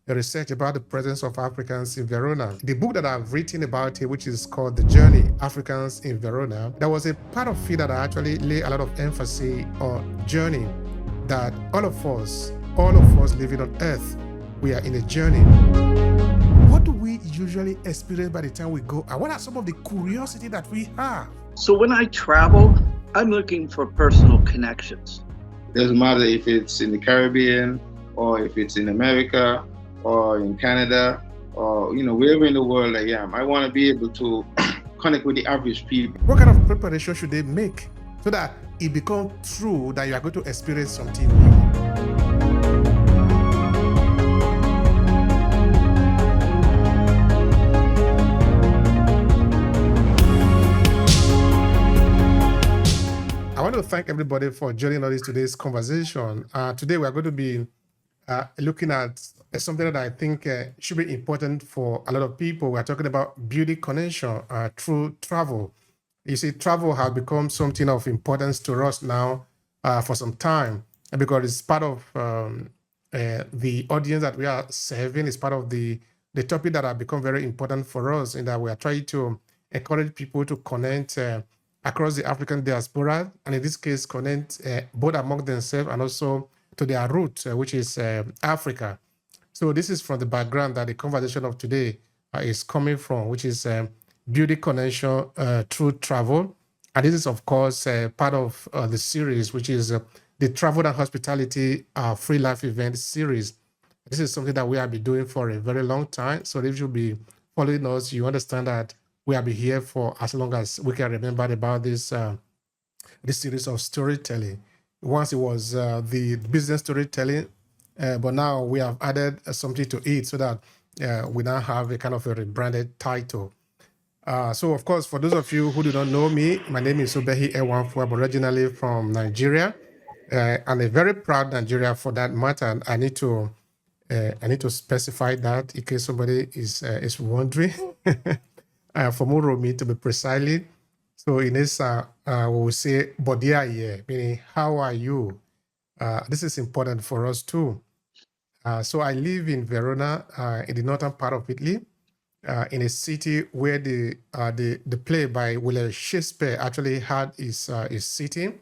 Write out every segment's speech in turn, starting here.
a research about the presence of Africans in Verona. The book that I've written about it, which is called The Journey, Africans in Verona, there was a part of it that I actually lay a lot of emphasis on journey, that all of us living on earth, we are in a journey. What do we usually experience by the time we go? And what are some of the curiosity that we have? So when I travel, I'm looking for personal connections. It doesn't matter if it's in the Caribbean or if it's in America or in Canada or wherever in the world I am. I want to be able to connect with the average people. What kind of preparation should they make so that it becomes true that you are going to experience something new? I want to thank everybody for joining us in today's conversation. Today we are going to be looking at something that I think should be important for a lot of people. We are talking about building connection through travel. You see, travel has become something of importance to us now for some time, because it's part of the audience that we are serving. It's part of the topic that has become very important for us, in that we are trying to encourage people to connect across the African diaspora, and in this case, connect both among themselves and also to their root, which is Africa. So this is from the background that the conversation of today is coming from, which is building connection through travel. And this is, of course, part of the series, which is the Travel and Hospitality Free Life Event series. This is something that we have been doing for a very long time. So if you'll be following us, you understand that we have been here for as long as we can remember about this series of storytelling. Once it was the business storytelling, but now we have added something to it so that we now have a kind of a rebranded title. So, of course, for those of you who do not know me, my name is Obehi Ewanfoh. I'm originally from Nigeria. I'm a very proud Nigerian for that matter. I need to specify that in case somebody is wondering. For Muromi, to be precisely. So in this, we will say, Bodia, meaning, how are you? This is important for us too. So I live in Verona, in the northern part of Italy, in a city where the play by William Shakespeare actually had his sitting.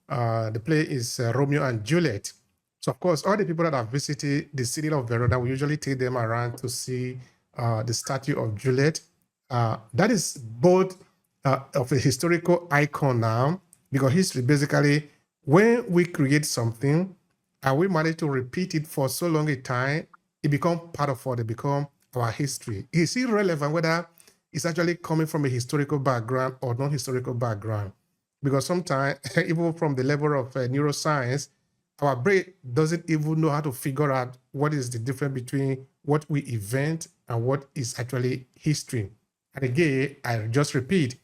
The play is Romeo and Juliet. So of course, all the people that have visited the city of Verona, we usually take them around to see the statue of Juliet. That is both of a historical icon now, because history basically, when we create something and we manage to repeat it for so long a time, it becomes part of what it become our history. It's irrelevant whether it's actually coming from a historical background or non-historical background, because sometimes even from the level of neuroscience, our brain doesn't even know how to figure out what is the difference between what we invent and what is actually history. And again, I just repeat,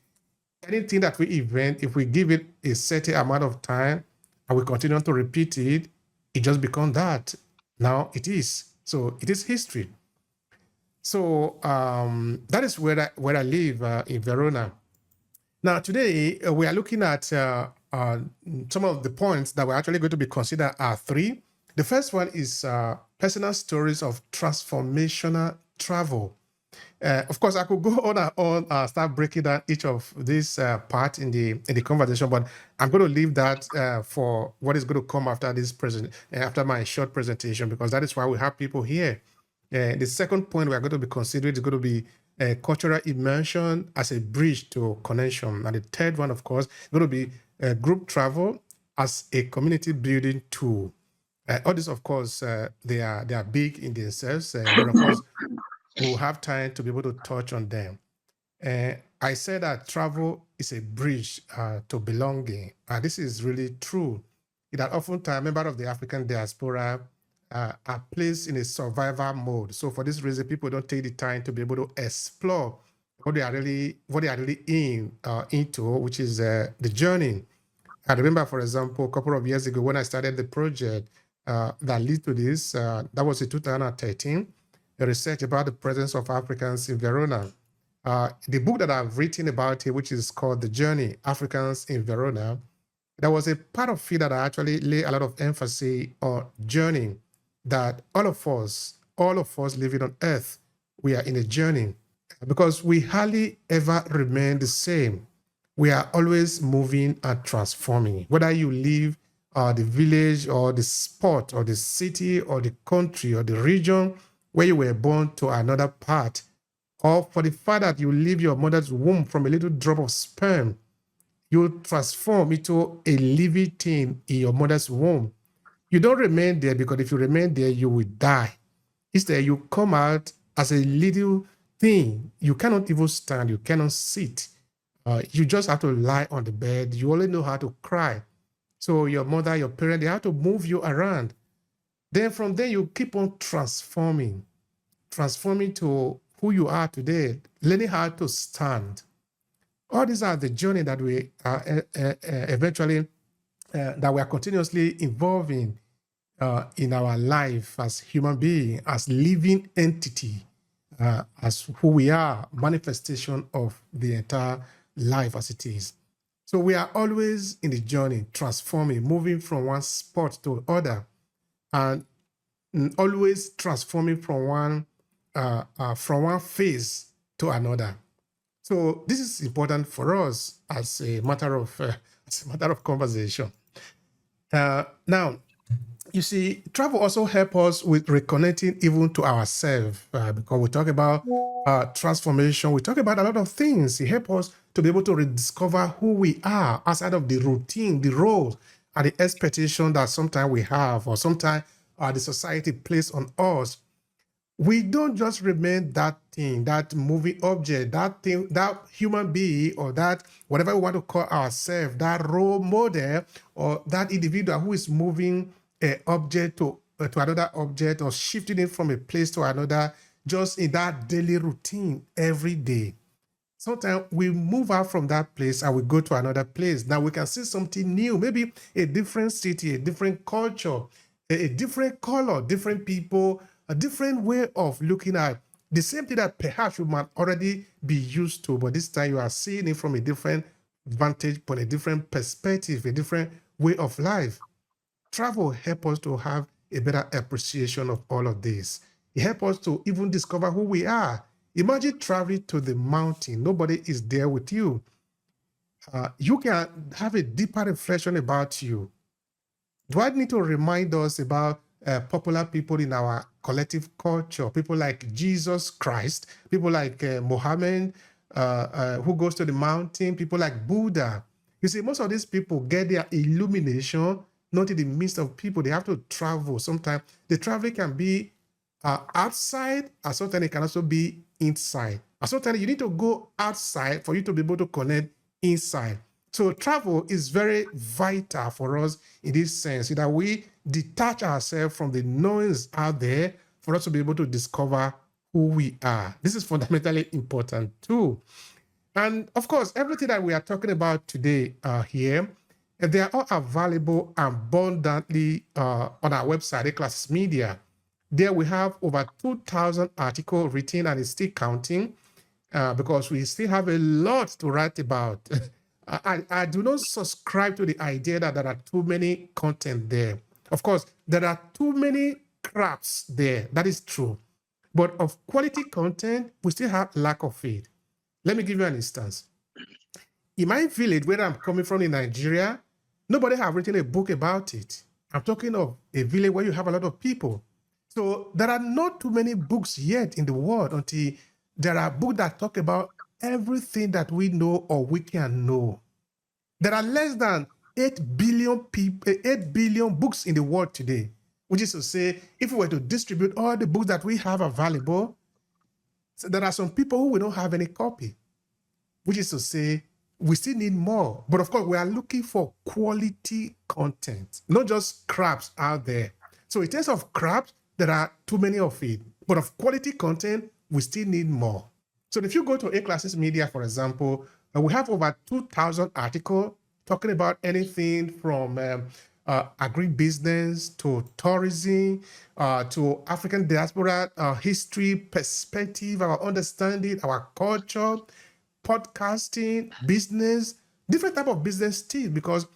anything that we invent, if we give it a certain amount of time and we continue to repeat it, it just becomes that. Now it is. So it is history. So that is where I live in Verona. Now today we are looking at some of the points that we're actually going to be considered are three. The first one is personal stories of transformational travel. Of course, I could go on and on, start breaking down each of these parts in the conversation, but I'm going to leave that for what is going to come after this after my short presentation, because that is why we have people here. The second point we are going to be considering is going to be cultural immersion as a bridge to connection, and the third one, of course, is going to be group travel as a community building tool. All this, of course, they are big in themselves, but of course, we'll have time to be able to touch on them. I said that travel is a bridge to belonging. This is really true. That oftentimes members of the African diaspora are placed in a survival mode. So for this reason, people don't take the time to be able to explore what they are really into, which is the journey. I remember, for example, a couple of years ago when I started the project that led to this, that was in 2013, a research about the presence of Africans in Verona. The book that I've written about it, which is called The Journey, Africans in Verona, there was a part of it that I actually lay a lot of emphasis on journey, that all of us all of us living on earth, we are in a journey because we hardly ever remain the same. We are always moving and transforming. Whether you live the village or the spot or the city or the country or the region where you were born to another part, or for the fact that you leave your mother's womb from a little drop of sperm, you transform into a living thing in your mother's womb. You don't remain there because if you remain there, you will die. Instead, you come out as a little thing. You cannot even stand. You cannot sit. You just have to lie on the bed. You only know how to cry. So your mother, your parent, they have to move you around. Then from there, you keep on transforming to who you are today, learning how to stand. All these are the journey that we are eventually, that we are continuously evolving in our life as human being, as living entity, as who we are, manifestation of the entire life as it is. So we are always in the journey, transforming, moving from one spot to other, and always transforming from one phase to another. So this is important for us as a matter of conversation. Now, you see, travel also helps us with reconnecting even to ourselves because we talk about transformation. We talk about a lot of things. It helps us to be able to rediscover who we are outside of the routine, the roles, and the expectation that sometimes we have or sometimes the society places on us. We don't just remain that thing, that moving object, that thing, that human being, or that whatever we want to call ourselves, that role model, or that individual who is moving an object to another object or shifting it from a place to another, just in that daily routine every day. Sometimes we move out from that place and we go to another place. Now we can see something new, maybe a different city, a different culture, a different color, different people, a different way of looking at the same thing that perhaps you might already be used to, but this time you are seeing it from a different vantage point, a different perspective, a different way of life. Travel helps us to have a better appreciation of all of this. It helps us to even discover who we are. Imagine traveling to the mountain. Nobody is there with you. You can have a deeper reflection about you. Do I need to remind us about popular people in our collective culture? People like Jesus Christ, people like Muhammad, who goes to the mountain, people like Buddha. You see, most of these people get their illumination not in the midst of people. They have to travel. Sometimes the traveling can be outside, and sometimes it can also be inside. And sometimes you need to go outside for you to be able to connect inside. So travel is very vital for us in this sense, that we detach ourselves from the noise out there for us to be able to discover who we are. This is fundamentally important too. And of course, everything that we are talking about today here, they are all available abundantly on our website, A-Classes Media. There we have over 2,000 articles written, and it's still counting because we still have a lot to write about. I do not subscribe to the idea that there are too many content there. Of course, there are too many crafts there. That is true. But of quality content, we still have lack of it. Let me give you an instance. In my village, where I'm coming from in Nigeria, nobody have written a book about it. I'm talking of a village where you have a lot of people. So there are not too many books yet in the world until there are books that talk about everything that we know or we can know. There are less than 8 billion books in the world today, which is to say, if we were to distribute all the books that we have available, so there are some people who will not have any copy, which is to say, we still need more. But of course, we are looking for quality content, not just scraps out there. So in terms of scraps, there are too many of it. But of quality content, we still need more. So if you go to A-Classes Media, for example, we have over 2,000 articles talking about anything from agribusiness to tourism to African diaspora history, perspective, our understanding, our culture, podcasting, business, different type of business still, because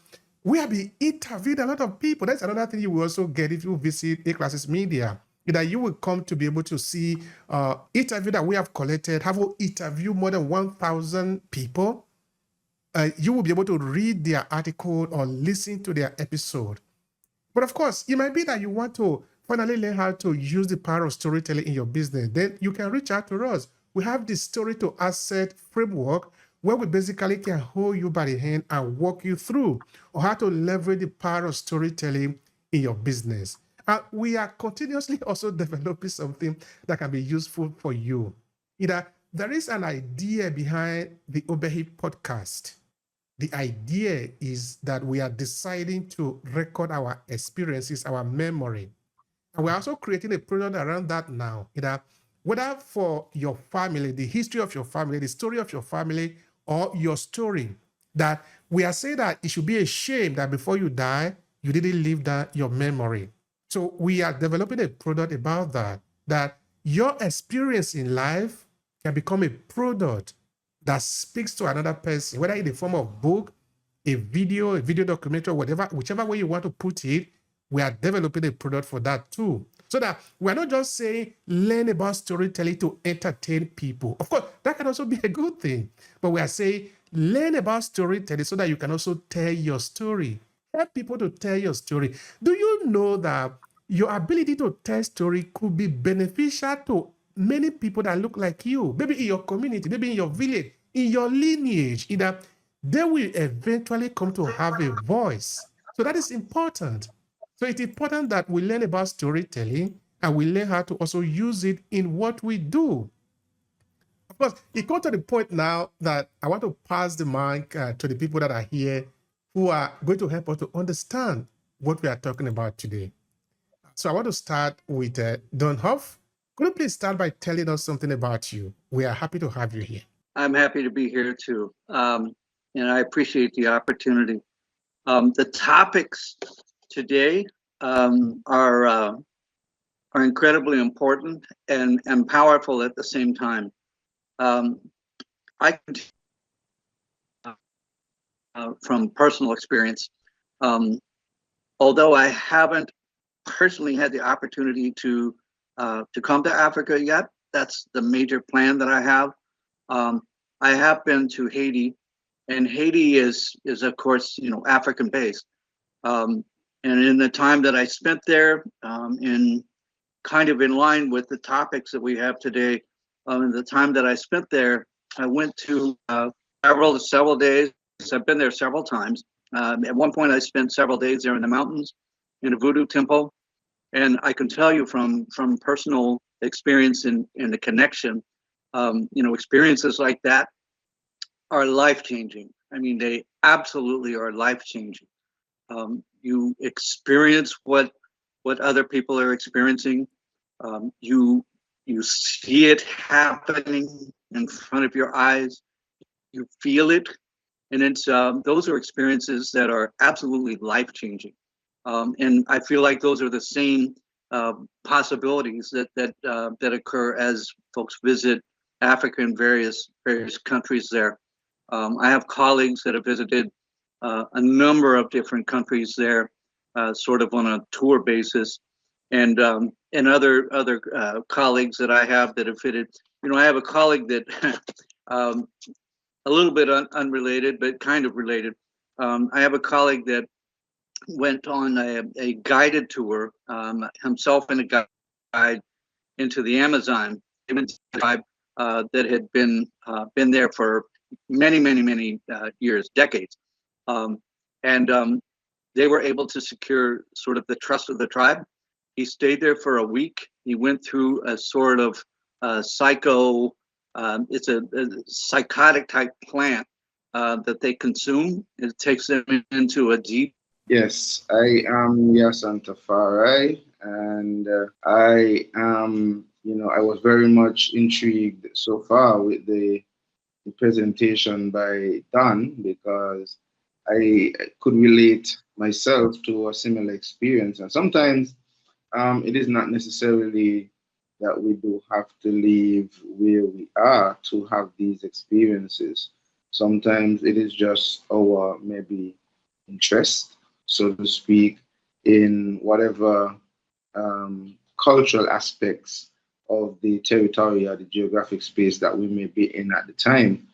we have been interviewed a lot of people. That's another thing you will also get if you visit A-Classes Media. that you will come to be able to see interview that we have collected, have interviewed more than 1,000 people. You will be able to read their article or listen to their episode. But of course, it might be that you want to finally learn how to use the power of storytelling in your business. Then you can reach out to us. We have the story to asset framework where we basically can hold you by the hand and walk you through on how to leverage the power of storytelling in your business. We are continuously also developing something that can be useful for you. There is an idea behind the Obehi podcast. The idea is that we are deciding to record our experiences, our memory. And we're also creating a product around that now. Whether for your family, the history of your family, the story of your family, or your story, that we are saying that it should be a shame that before you die, you didn't leave that your memory. So we are developing a product about that your experience in life can become a product that speaks to another person, whether in the form of book, a video documentary, whatever, whichever way you want to put it. We are developing a product for that too. So that we're not just saying learn about storytelling to entertain people. Of course, that can also be a good thing. But we are saying learn about storytelling so that you can also tell your story. Help people to tell your story. Do you know that your ability to tell story could be beneficial to many people that look like you? Maybe in your community, maybe in your village, in your lineage, they will eventually come to have a voice. So that is important. So it's important that we learn about storytelling and we learn how to also use it in what we do. Of course, it comes to the point now that I want to pass the mic to the people that are here who are going to help us to understand what we are talking about today. So I want to start with Don Huff. Could you please start by telling us something about you? We are happy to have you here. I'm happy to be here too. And I appreciate the opportunity. The topics today are incredibly important and powerful at the same time. I can, from personal experience, although I haven't personally had the opportunity to come to Africa yet, that's the major plan that I have. I have been to Haiti, and Haiti is of course, African based. And in the time that I spent there, in kind of in line with the topics that we have today, in the time that I spent there, I went to several days. I've been there several times. At one point, I spent several days there in the mountains, in a voodoo temple, and I can tell you from personal experience in the connection, experiences like that are life-changing. I mean, they absolutely are life-changing. You experience what other people are experiencing. You see it happening in front of your eyes. You feel it, and it's those are experiences that are absolutely life-changing. And I feel like those are the same possibilities that occur as folks visit Africa in various countries there. I have colleagues that have visited a number of different countries there, sort of on a tour basis, and other colleagues that I have that have visited. I have a colleague that a little bit unrelated, but kind of related. I have a colleague that went on a guided tour, himself and a guide, into the Amazon tribe that had been there for many years, decades, and they were able to secure sort of the trust of the tribe. He stayed there for a week. He went through a sort of it's a psychotic type plant that they consume. It takes them into a deep. Yes, I am Yasanta Farai, and I am, I was very much intrigued so far with the presentation by Don, because I could relate myself to a similar experience. And sometimes it is not necessarily that we do have to leave where we are to have these experiences. Sometimes it is just our maybe interest, so to speak, in whatever cultural aspects of the territory or the geographic space that we may be in at the time.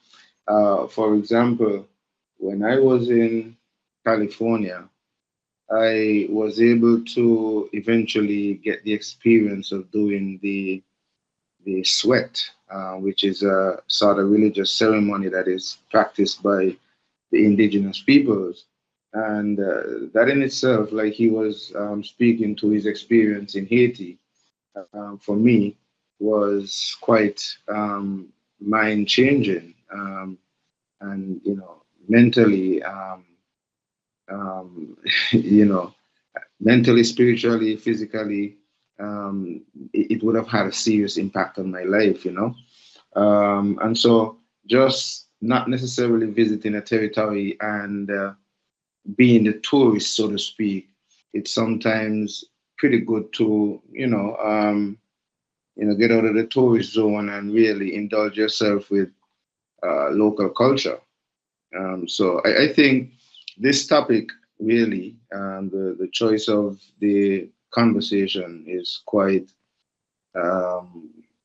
For example, when I was in California, I was able to eventually get the experience of doing the sweat, which is a sort of religious ceremony that is practiced by the indigenous peoples. And that in itself, like he was speaking to his experience in Haiti, for me, was quite mind changing. And, mentally, you know, mentally, spiritually, physically, it would have had a serious impact on my life, and so just not necessarily visiting a territory and being the tourist, so to speak, it's sometimes pretty good to, get out of the tourist zone and really indulge yourself with local culture. So I think this topic really, the choice of the conversation is quite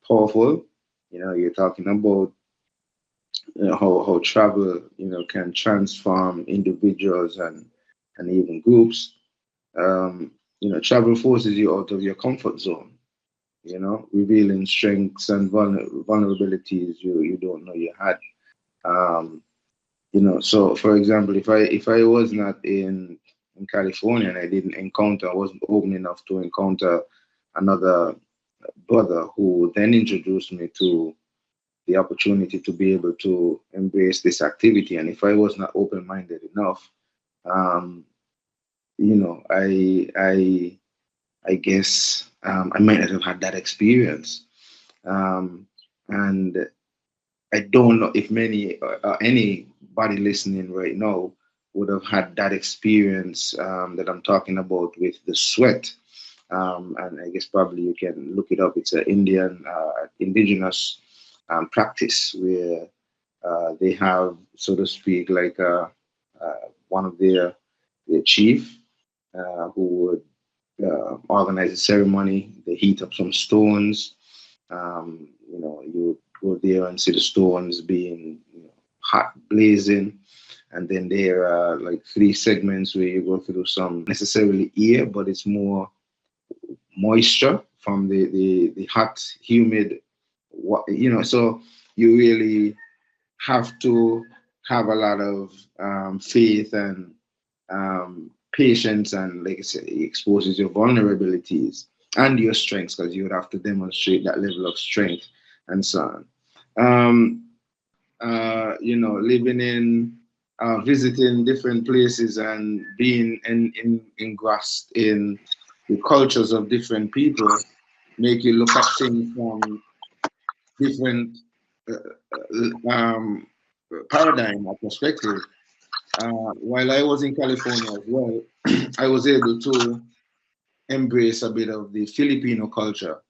powerful. You're talking about how travel, can transform individuals and even groups. Travel forces you out of your comfort zone, revealing strengths and vulnerabilities you don't know you had. So for example, if I was not in California and I wasn't open enough to encounter another brother who then introduced me to the opportunity to be able to embrace this activity, and if I was not open-minded enough, I guess I might not have had that experience. And I don't know if anybody listening right now would have had that experience that I'm talking about with the sweat. And I guess probably you can look it up. It's an indigenous practice where they have, so to speak, like one of their chief who would organize a ceremony. They heat up some stones. You go there and see the stones being hot, blazing. And then there are like 3 segments where you go through some necessarily air, but it's more moisture from the hot, humid, so you really have to have a lot of faith and patience, and like I said, it exposes your vulnerabilities and your strengths, because you would have to demonstrate that level of strength and so on. Living in visiting different places and being engrossed in the cultures of different people make you look at things from different paradigm or perspective. While I was in California as well, I was able to embrace a bit of the Filipino culture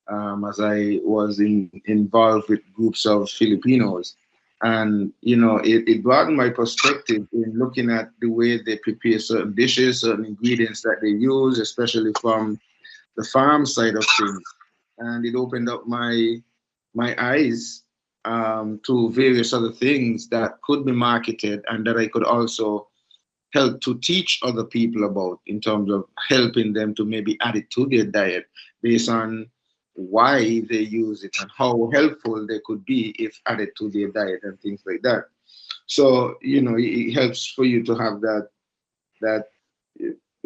as I was involved with groups of Filipinos. And, it broadened my perspective in looking at the way they prepare certain dishes, certain ingredients that they use, especially from the farm side of things. And it opened up my eyes to various other things that could be marketed and that I could also help to teach other people about, in terms of helping them to maybe add it to their diet based on why they use it and how helpful they could be if added to their diet and things like that. So, it helps for you to have that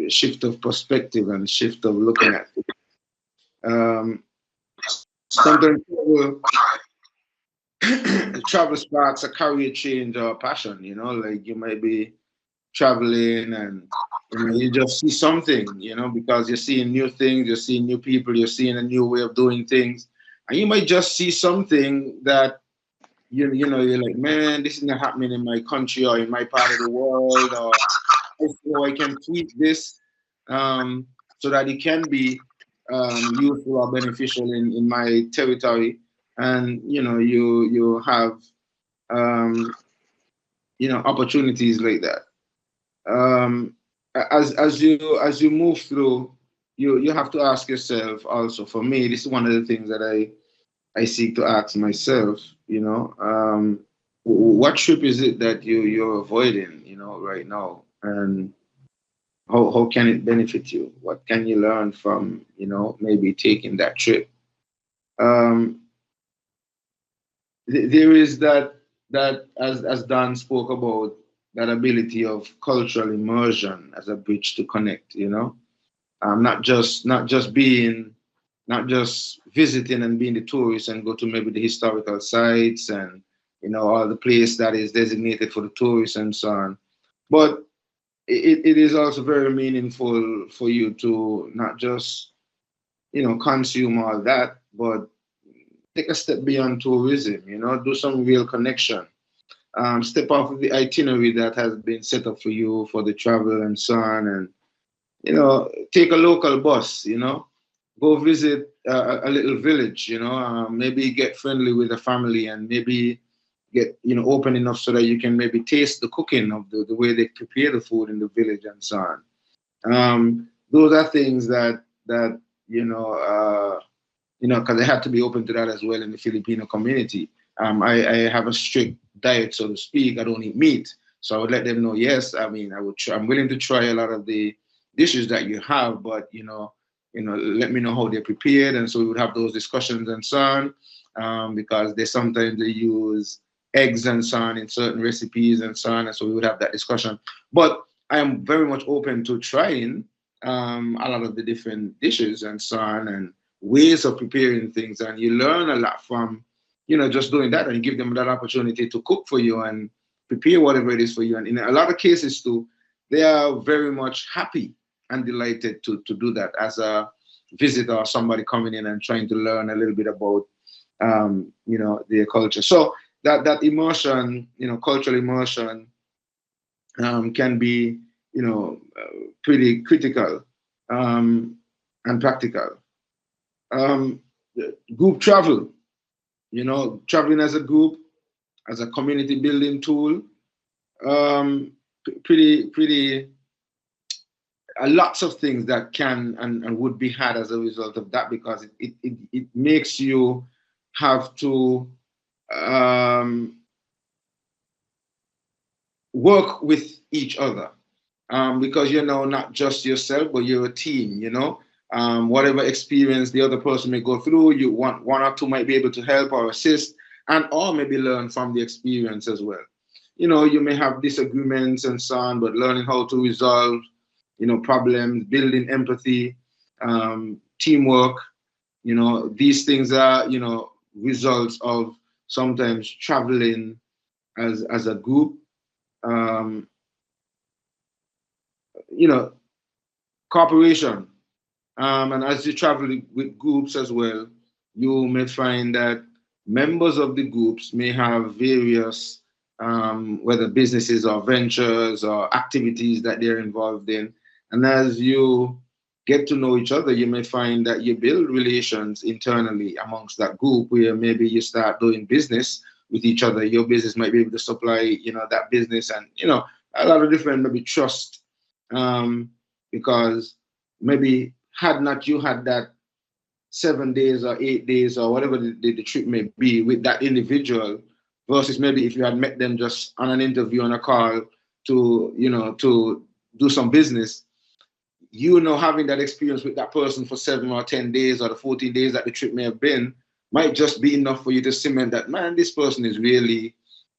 shift of perspective and shift of looking at it. Sometimes travel sparks a career change or passion, like you might be traveling and you just see something, because you're seeing new things, you're seeing new people, you're seeing a new way of doing things, and you might just see something that you're like, man, this is not happening in my country or in my part of the world, or I can tweak this so that it can be useful or beneficial in my territory, and you have opportunities like that. As you move through you have to ask yourself also. For me, this is one of the things that I seek to ask myself. What trip is it that you're avoiding, right now, and how can it benefit you? What can you learn from, maybe taking that trip? Um, there is that as Dan spoke about, that ability of cultural immersion as a bridge to connect. Not just visiting and being the tourist and go to maybe the historical sites and all the place that is designated for the tourists and so on, but it is also very meaningful for you to not just consume all that, but take a step beyond tourism, do some real connection. Step off of the itinerary that has been set up for you for the travel and so on, and take a local bus, go visit a little village, maybe get friendly with the family and maybe get, open enough so that you can maybe taste the cooking of the way they prepare the food in the village and so on. Those are things that because I had to be open to that as well in the Filipino community. I have a strict diet, so to speak. I don't eat meat. So I would let them know, yes, I mean, I'm willing to try a lot of the dishes that you have, but, let me know how they're prepared. And so we would have those discussions and so on, because sometimes they use eggs and so on in certain recipes and so on. And so we would have that discussion. But I am very much open to trying a lot of the different dishes and so on, and ways of preparing things, and you learn a lot from just doing that, and you give them that opportunity to cook for you and prepare whatever it is for you. And in a lot of cases too, they are very much happy and delighted to do that as a visitor or somebody coming in and trying to learn a little bit about their culture. So that immersion, cultural immersion, can be pretty critical and practical. Group travel, traveling as a group, as a community building tool, pretty lots of things that can and would be had as a result of that, because it makes you have to work with each other, because you're now not just yourself, but you're a team. Whatever experience the other person may go through, you want one or two might be able to help or assist, and or maybe learn from the experience as well. You may have disagreements and so on, but learning how to resolve, problems, building empathy, teamwork, these things are, results of sometimes traveling as a group. Cooperation. And as you travel with groups as well, you may find that members of the groups may have various, whether businesses or ventures or activities that they're involved in. And as you get to know each other, you may find that you build relations internally amongst that group, where maybe you start doing business with each other. Your business might be able to supply, that business, and, a lot of different maybe trust, because maybe had not you had that 7 days or 8 days or whatever the trip may be with that individual, versus maybe if you had met them just on an interview, on a call to, to do some business, having that experience with that person for 7 or 10 days or the 14 days that the trip may have been, might just be enough for you to cement that, man, this person is really,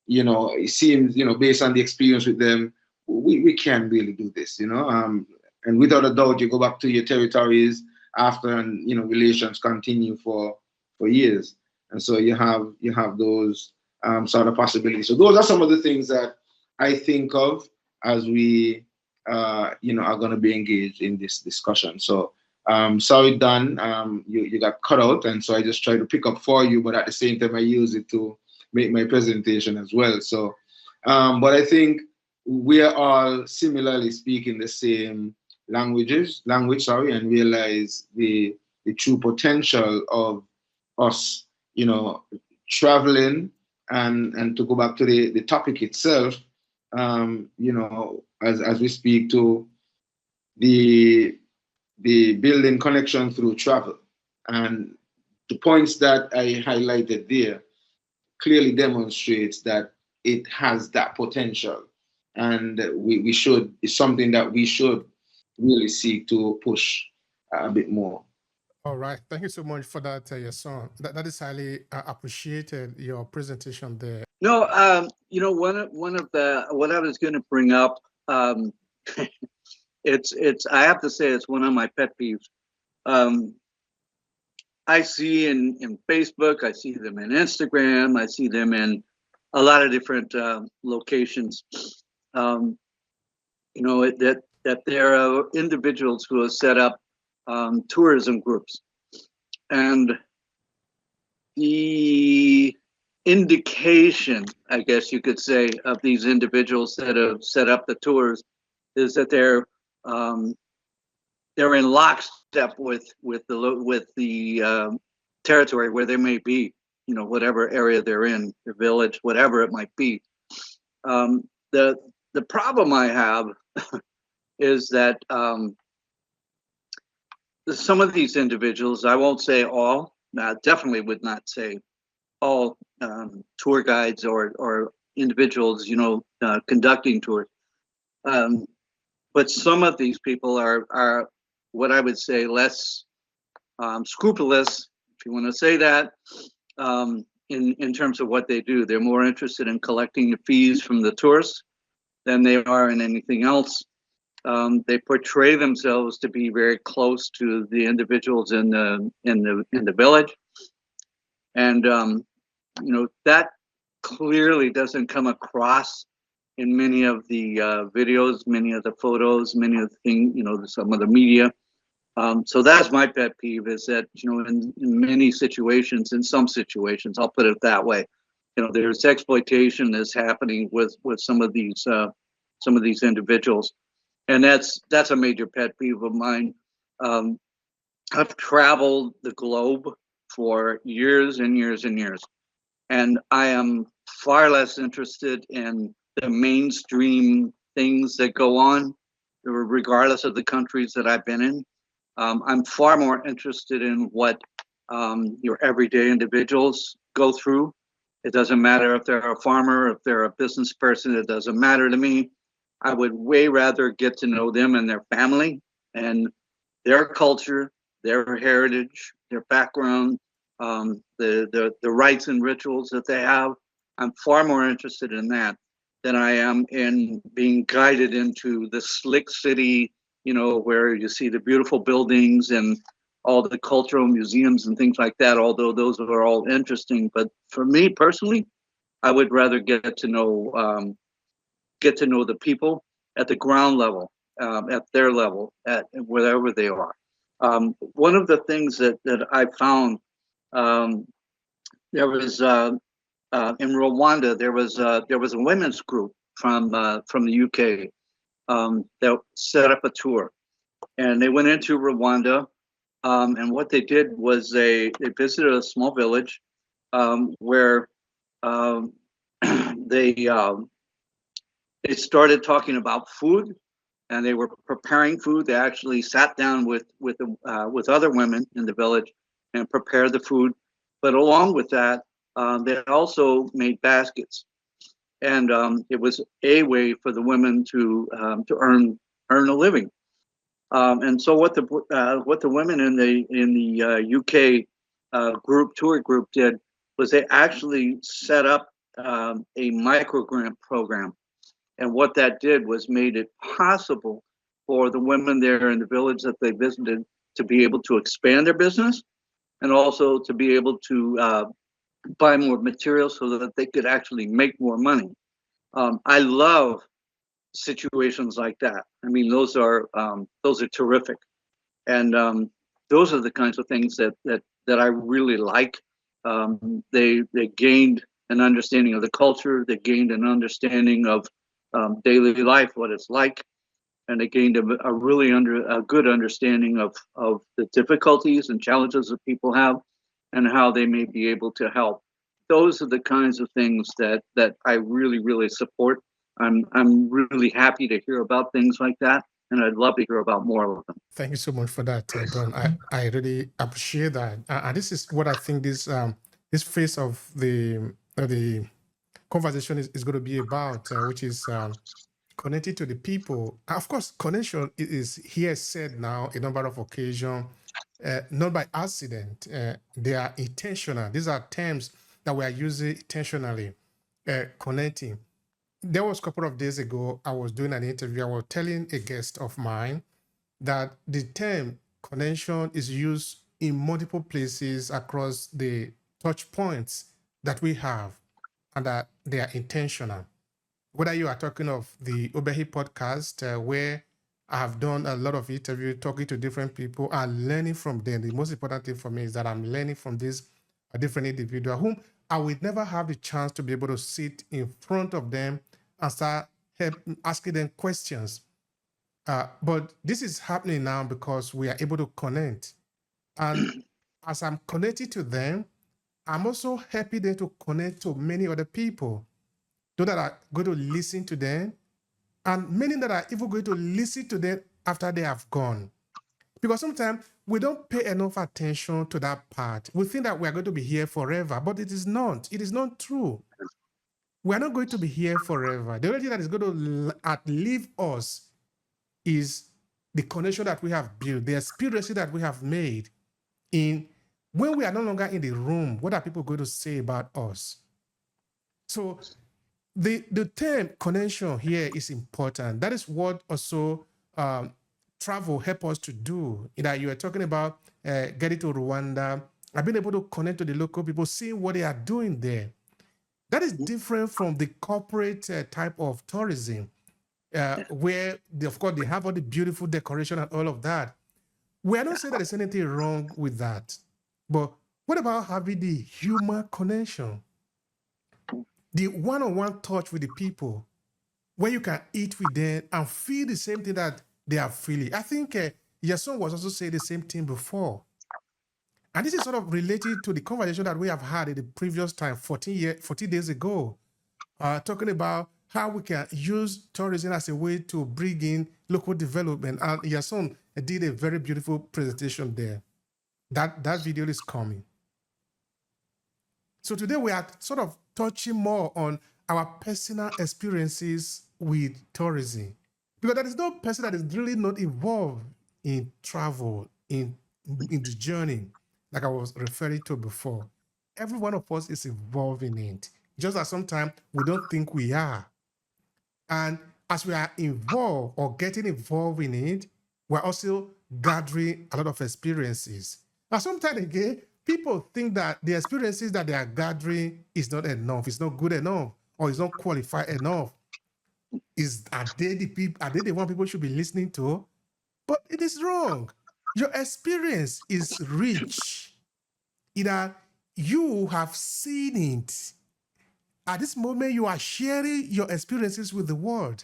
it seems, based on the experience with them, we can really do this, and without a doubt, you go back to your territories after, and relations continue for years, and so you have those sort of possibilities. So those are some of the things that I think of as we are going to be engaged in this discussion. So sorry, Dan, you got cut out, and so I just try to pick up for you, but at the same time I use it to make my presentation as well. So but I think we are all similarly speaking the same language, and realize the true potential of us, traveling, and to go back to the topic itself, as we speak to the the building connection through travel. And the points that I highlighted there clearly demonstrates that it has that potential. And we should, it's something that we should really seek to push a bit more. All right. Thank you so much for that, Yason. That is highly appreciated, your presentation there. No, you know, one of the what I was going to bring up, it's I have to say it's one of my pet peeves. I see in Facebook, I see them in Instagram, I see them in a lot of different locations. You know, that there are individuals who have set up tourism groups, and the indication, I guess you could say, of these individuals that have set up the tours is that they're in lockstep with the territory where they may be, you know, whatever area they're in, their village, whatever it might be. The problem I have is that some of these individuals, I won't say all, I definitely would not say all tour guides or individuals, you know, conducting tours. But some of these people are what I would say less scrupulous, if you want to say that, in terms of what they do. They're more interested in collecting the fees from the tourists than they are in anything else. They portray themselves to be very close to the individuals in the village, and you know, that clearly doesn't come across in many of the videos, many of the photos, many of the things, you know, some of the media. So that's my pet peeve, is that, you know, in many situations, in some situations, I'll put it that way, you know, there's exploitation that's happening with some of these individuals, and that's a major pet peeve of mine. I've traveled the globe for years and years and years, and I am far less interested in the mainstream things that go on, regardless of the countries that I've been in. I'm far more interested in what your everyday individuals go through. It doesn't matter if they're a farmer, if they're a business person, it doesn't matter to me. I would way rather get to know them and their family and their culture, their heritage, their background, the rites and rituals that they have. I'm far more interested in that than I am in being guided into the slick city, you know, where you see the beautiful buildings and all the cultural museums and things like that, although those are all interesting. But for me personally, I would rather get to know the people at the ground level, at their level, at wherever they are. One of the things that I found, there was in Rwanda, there was a women's group from the UK that set up a tour, and they went into Rwanda, and what they did was they visited a small village where they started talking about food, and they were preparing food. They actually sat down with other women in the village and prepared the food. But along with that, they also made baskets, and it was a way for the women to earn a living. And so what the women in the UK tour group did was they actually set up a micro grant program, and what that did was made it possible for the women there in the village that they visited to be able to expand their business, and also to be able to buy more materials so that they could actually make more money. I love situations like that. I mean, those are terrific, and those are the kinds of things that I really like. They gained an understanding of the culture. They gained an understanding of daily life, what it's like, and they gained a really good understanding of the difficulties and challenges that people have, and how they may be able to help. Those are the kinds of things that I really, really support. I'm really happy to hear about things like that. and I'd love to hear about more of them. Thank you so much for that, Don. I really appreciate that. And this is what I think this phase of the conversation is going to be about, which is connected to the people. Of course, connection is here said now a number of occasions, not by accident. They are intentional. These are terms that we are using intentionally, connecting. There was a couple of days ago, I was doing an interview. I was telling a guest of mine that the term connection is used in multiple places across the touch points that we have, and that they are intentional. Whether you are talking of the Obehi podcast, where I have done a lot of interviews, talking to different people and learning from them. The most important thing for me is that I'm learning from these different individuals whom I would never have the chance to be able to sit in front of them and start asking them questions. But this is happening now because we are able to connect. And as I'm connected to them, I'm also happy then to connect to many other people, those that are going to listen to them, and many that are even going to listen to them after they have gone. Because sometimes we don't pay enough attention to that part. We think that we are going to be here forever, but it is not. It is not true. We are not going to be here forever. The only thing that is going to outlive us is the connection that we have built, the experiences that we have made. In when we are no longer in the room, what are people going to say about us? So the term connection here is important. That is what also travel help us to do. That you are talking about getting to Rwanda. I've been able to connect to the local people, seeing what they are doing there. That is different from the corporate type of tourism, where of course they have all the beautiful decoration and all of that. We are not saying that there's anything wrong with that, but what about having the human connection, the one-on-one touch with the people, where you can eat with them and feel the same thing that they are feeling? I think your son was also saying the same thing before. And this is sort of related to the conversation that we have had in the previous time, 40 days ago, talking about how we can use tourism as a way to bring in local development. And your son did a very beautiful presentation there. That video is coming. So today we are sort of touching more on our personal experiences with tourism, because there is no person that is really not involved in travel, in the journey, like I was referring to before. Every one of us is involved in it, just as sometimes we don't think we are. And as we are involved or getting involved in it, we're also gathering a lot of experiences. Now, sometimes again, people think that the experiences that they are gathering is not enough, it's not good enough, or it's not qualified enough. Are they the one people should be listening to? But it is wrong. Your experience is rich. Either you have seen it. At this moment, you are sharing your experiences with the world.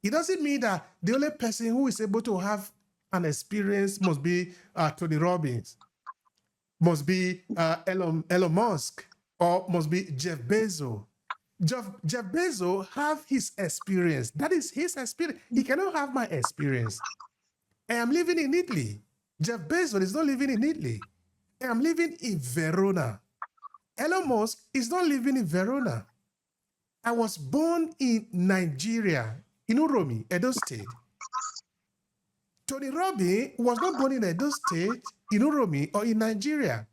It doesn't mean that the only person who is able to have an experience must be Tony Robbins, must be Elon Musk, or must be Jeff Bezos. Jeff Bezos have his experience. That is his experience. He cannot have my experience. I am living in Italy. Jeff Bezos is not living in Italy. I am living in Verona. Elon Musk is not living in Verona. I was born in Nigeria, in Uromi, Edo State. Tony Robbins was not born in Edo State, in Uromi, or in Nigeria.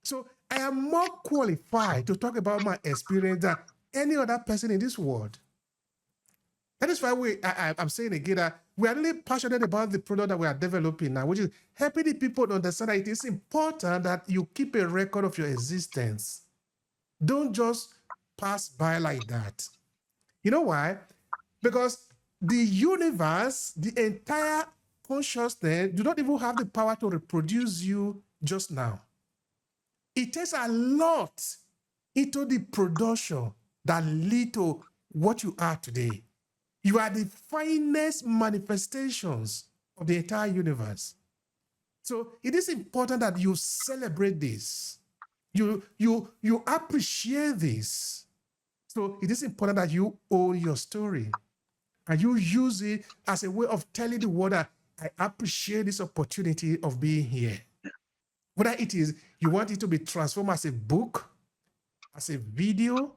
So I am more qualified to talk about my experience than any other person in this world. That is why I'm saying again that we are really passionate about the product that we are developing now, which is helping the people to understand that it is important that you keep a record of your existence. Don't just pass by like that. You know why? Because the universe, the entire consciousness, do not even have the power to reproduce you just now. It takes a lot into the production that lead to what you are today. You are the finest manifestations of the entire universe. So it is important that you celebrate this. You appreciate this. So it is important that you own your story. and you use it as a way of telling the world that I appreciate this opportunity of being here. Whether it is you want it to be transformed as a book, as a video,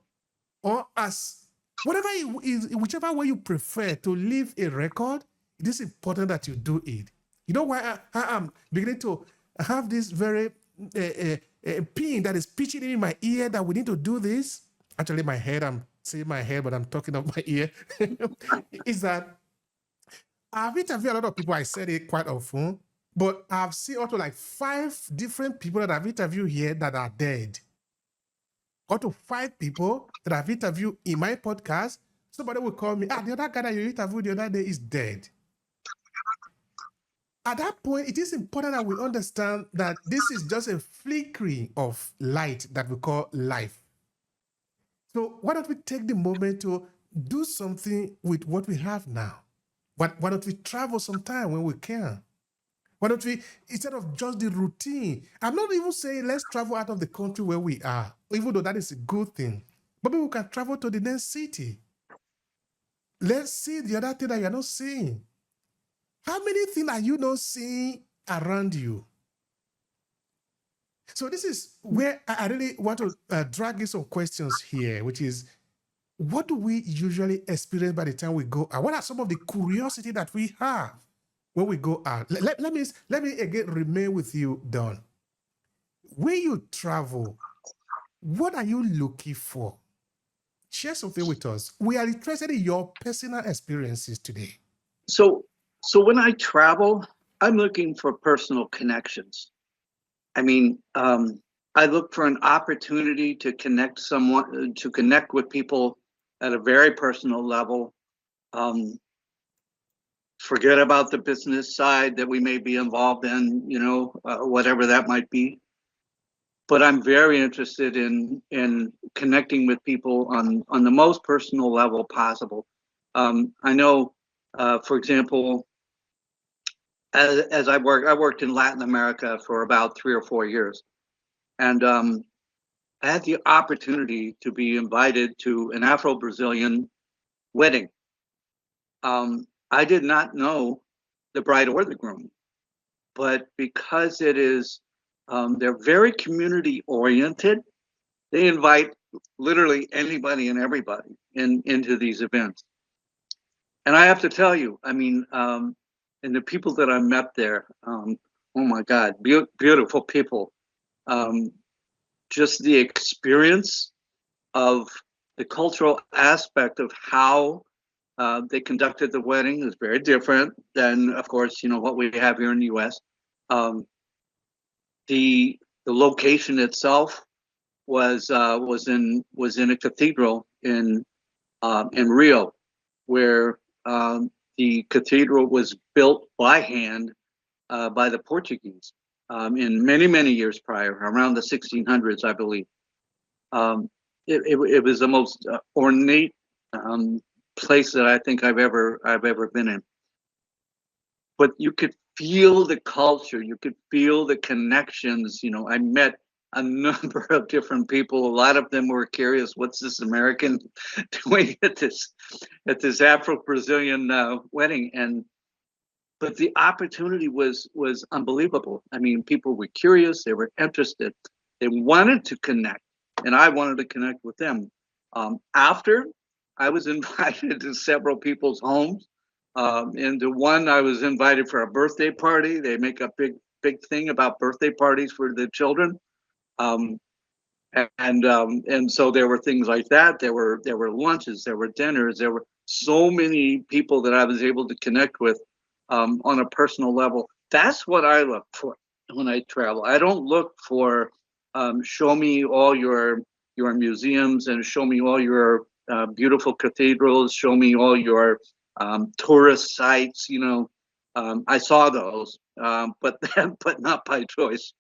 or as whatever it is, whichever way you prefer to leave a record, it is important that you do it. You know why I am beginning to have this very pin that is pitching in my ear that we need to do this? Actually, my head, I'm saying my head, but I'm talking of my ear. Is that I've interviewed a lot of people, I said it quite often, but I've seen also like 5 different people that I've interviewed here that are dead. Up to 5 people that I've interviewed in my podcast. Somebody will call me, the other guy that you interviewed the other day is dead. At that point, it is important that we understand that this is just a flickering of light that we call life. So why don't we take the moment to do something with what we have now? Why don't we travel sometime when we can? Why don't we, instead of just the routine, I'm not even saying let's travel out of the country where we are, even though that is a good thing. But maybe we can travel to the next city. Let's see the other thing that you're not seeing. How many things are you not seeing around you? So this is where I really want to drag in some questions here, which is, what do we usually experience by the time we go out? What are some of the curiosity that we have when we go out? Let me again remain with you, Don. When you travel, what are you looking for? Share something with us. We are interested in your personal experiences today. So when I travel, I'm looking for personal connections. I mean, I look for an opportunity to connect with people at a very personal level. Forget about the business side that we may be involved in, whatever that might be. But I'm very interested in connecting with people on the most personal level possible. I know, for example, as I worked in Latin America for about 3 or 4 years, and I had the opportunity to be invited to an Afro-Brazilian wedding. I did not know the bride or the groom, but because it is, they're very community oriented, they invite literally anybody and everybody into these events. And I have to tell you, I mean, and the people that I met there, oh my God, beautiful people. Just the experience of the cultural aspect of how they conducted the wedding is very different than, of course, what we have here in the U.S. The location itself was in a cathedral in Rio, where the cathedral was built by hand by the Portuguese in many years prior, around the 1600s, I believe. It was the most ornate place that I think I've ever been in. But you could feel the culture, you could feel the connections. I met a number of different people. A lot of them were curious, what's this American doing at this Afro-Brazilian wedding? But the opportunity was unbelievable. I mean, people were curious, they were interested, they wanted to connect, and I wanted to connect with them. After, I was invited to several people's homes. Into one, I was invited for a birthday party. They make a big thing about birthday parties for the children. And so there were things like that. There were lunches, there were dinners, there were so many people that I was able to connect with on a personal level. That's what I look for when I travel. I don't look for show me all your museums and show me all your beautiful cathedrals, show me all your tourist sites. I saw those, but not by choice.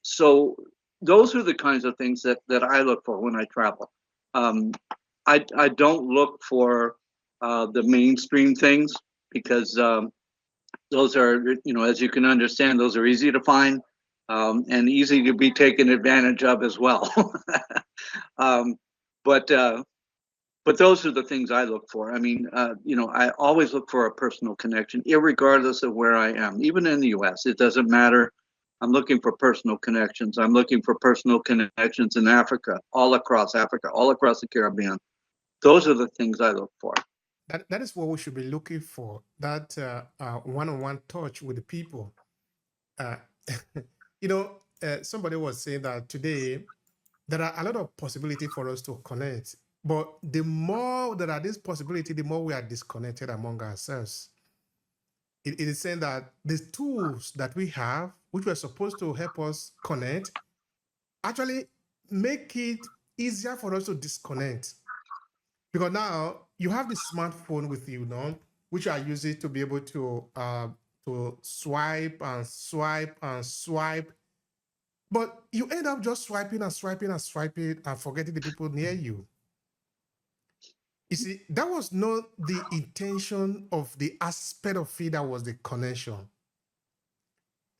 So those are the kinds of things that I look for when I travel. I don't look for the mainstream things, because those are, as you can understand, those are easy to find and easy to be taken advantage of as well. But But those are the things I look for. I mean, I always look for a personal connection, irregardless of where I am. Even in the U.S., it doesn't matter. I'm looking for personal connections. I'm looking for personal connections in Africa, all across the Caribbean. Those are the things I look for. That is what we should be looking for, that one-on-one touch with the people. Uh, somebody was saying that today there are a lot of possibility for us to connect, but the more there are this possibility, the more we are disconnected among ourselves. It is saying that the tools that we have, which were supposed to help us connect, actually make it easier for us to disconnect. Because now you have the smartphone with you now, which I use it to be able to swipe and swipe and swipe. But you end up just swiping and swiping and swiping and forgetting the people near you. You see, that was not the intention of the aspect of it that was the connection.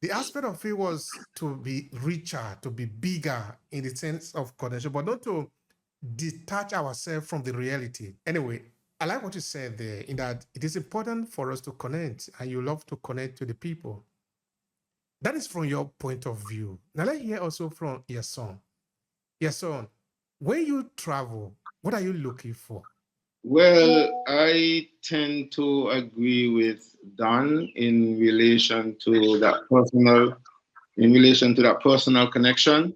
The aspect of it was to be richer, to be bigger in the sense of connection, but not to detach ourselves from the reality. Anyway, I like what you said there, in that it is important for us to connect, and you love to connect to the people. That is from your point of view. Now let's hear also from your son. Your son, when you travel, what are you looking for? Well, I tend to agree with Don in relation to that personal connection.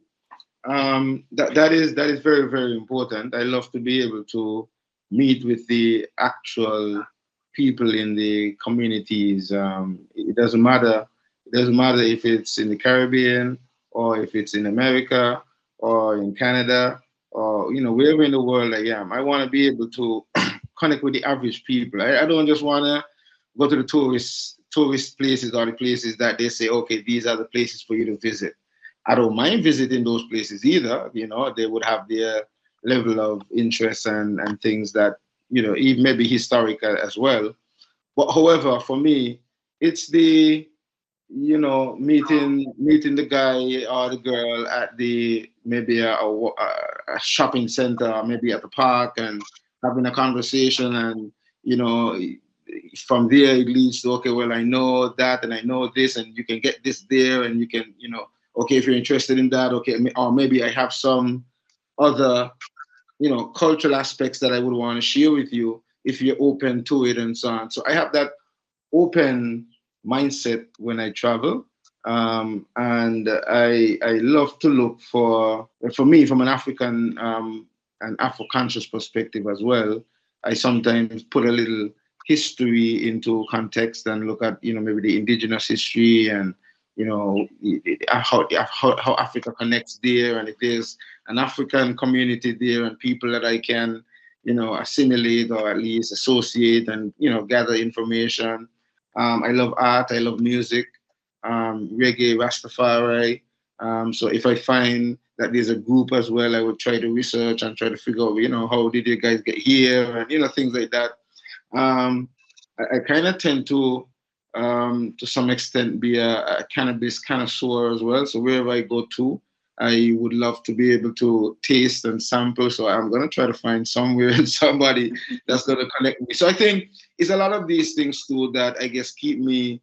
That is very, very important. I love to be able to meet with the actual people in the communities. It doesn't matter. It doesn't matter if it's in the Caribbean or if it's in America or in Canada or wherever in the world I am. I want to be able to connect with the average people. I don't just want to go to the tourist places or the places that they say, okay, these are the places for you to visit. I don't mind visiting those places either. They would have their level of interest and things that, even maybe historic as well. But however, for me, it's the, meeting the guy or the girl at the, maybe a shopping center, maybe at the park, and having a conversation. And, from there it leads to, okay, well, I know that and I know this, and you can get this there, and you can, okay, if you're interested in that, okay, or maybe I have some other, cultural aspects that I would want to share with you if you're open to it and so on. So I have that open mindset when I travel. And I love to look for me, from an African and Afro-conscious perspective as well, I sometimes put a little history into context and look at, maybe the indigenous history and, how Africa connects there, and if there's an African community there and people that I can, assimilate or at least associate and, gather information. I love art, I love music, reggae, Rastafari. So if I find that there's a group as well, I would try to research and try to figure out, how did you guys get here, and, things like that. I kind of tend to some extent, be a cannabis connoisseur as well. So wherever I go to, I would love to be able to taste and sample. So I'm going to try to find somewhere somebody that's going to connect me. So I think it's a lot of these things too that I guess keep me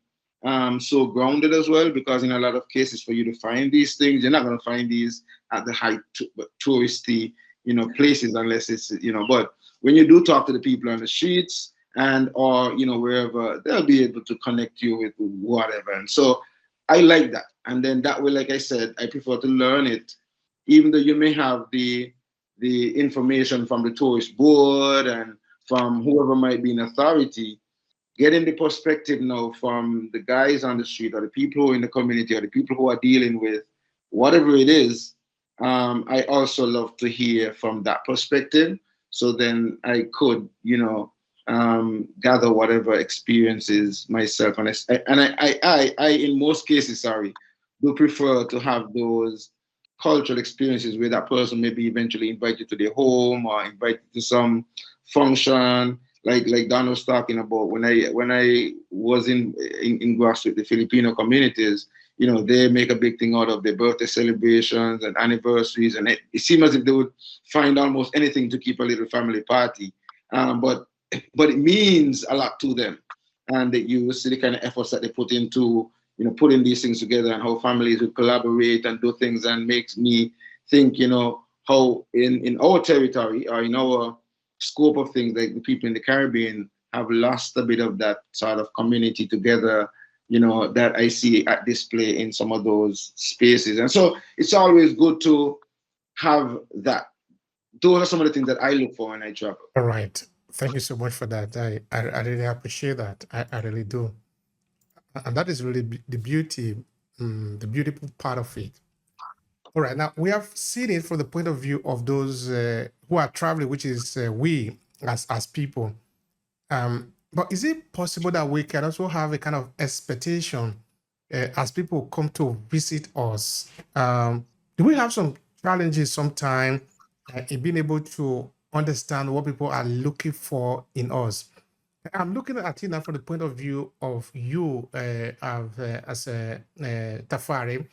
so grounded as well, because in a lot of cases for you to find these things, you're not going to find these at the high touristy, places, unless it's, but when you do talk to the people on the streets and or wherever, they'll be able to connect you with whatever. And so I like that. And then that way, like I said, I prefer to learn it, even though you may have the information from the tourist board and from whoever might be in authority. Getting the perspective now from the guys on the street or the people who are in the community or the people who are dealing with whatever it is, I also love to hear from that perspective. So then I could, gather whatever experiences myself. And I in most cases, do prefer to have those cultural experiences where that person maybe eventually invite you to their home or invite you to some function, like Don was talking about. When I was in grass with the Filipino communities, they make a big thing out of their birthday celebrations and anniversaries, and it seems as if they would find almost anything to keep a little family party. But it means a lot to them, and that you see the kind of efforts that they put into putting these things together, and how families would collaborate and do things, and makes me think how in our territory or in our scope of things, like the people in the Caribbean have lost a bit of that sort of community together, that I see at display in some of those spaces. And so it's always good to have that. Those are some of the things that I look for when I travel. All right. Thank you so much for that. I really appreciate that. I really do. And that is really the beauty, the beautiful part of it. All right. Now, we have seen it from the point of view of those who are traveling, which is we as people. But is it possible that we can also have a kind of expectation as people come to visit us? Do we have some challenges sometimes in being able to understand what people are looking for in us? I'm looking at it now from the point of view of you as a Tafari,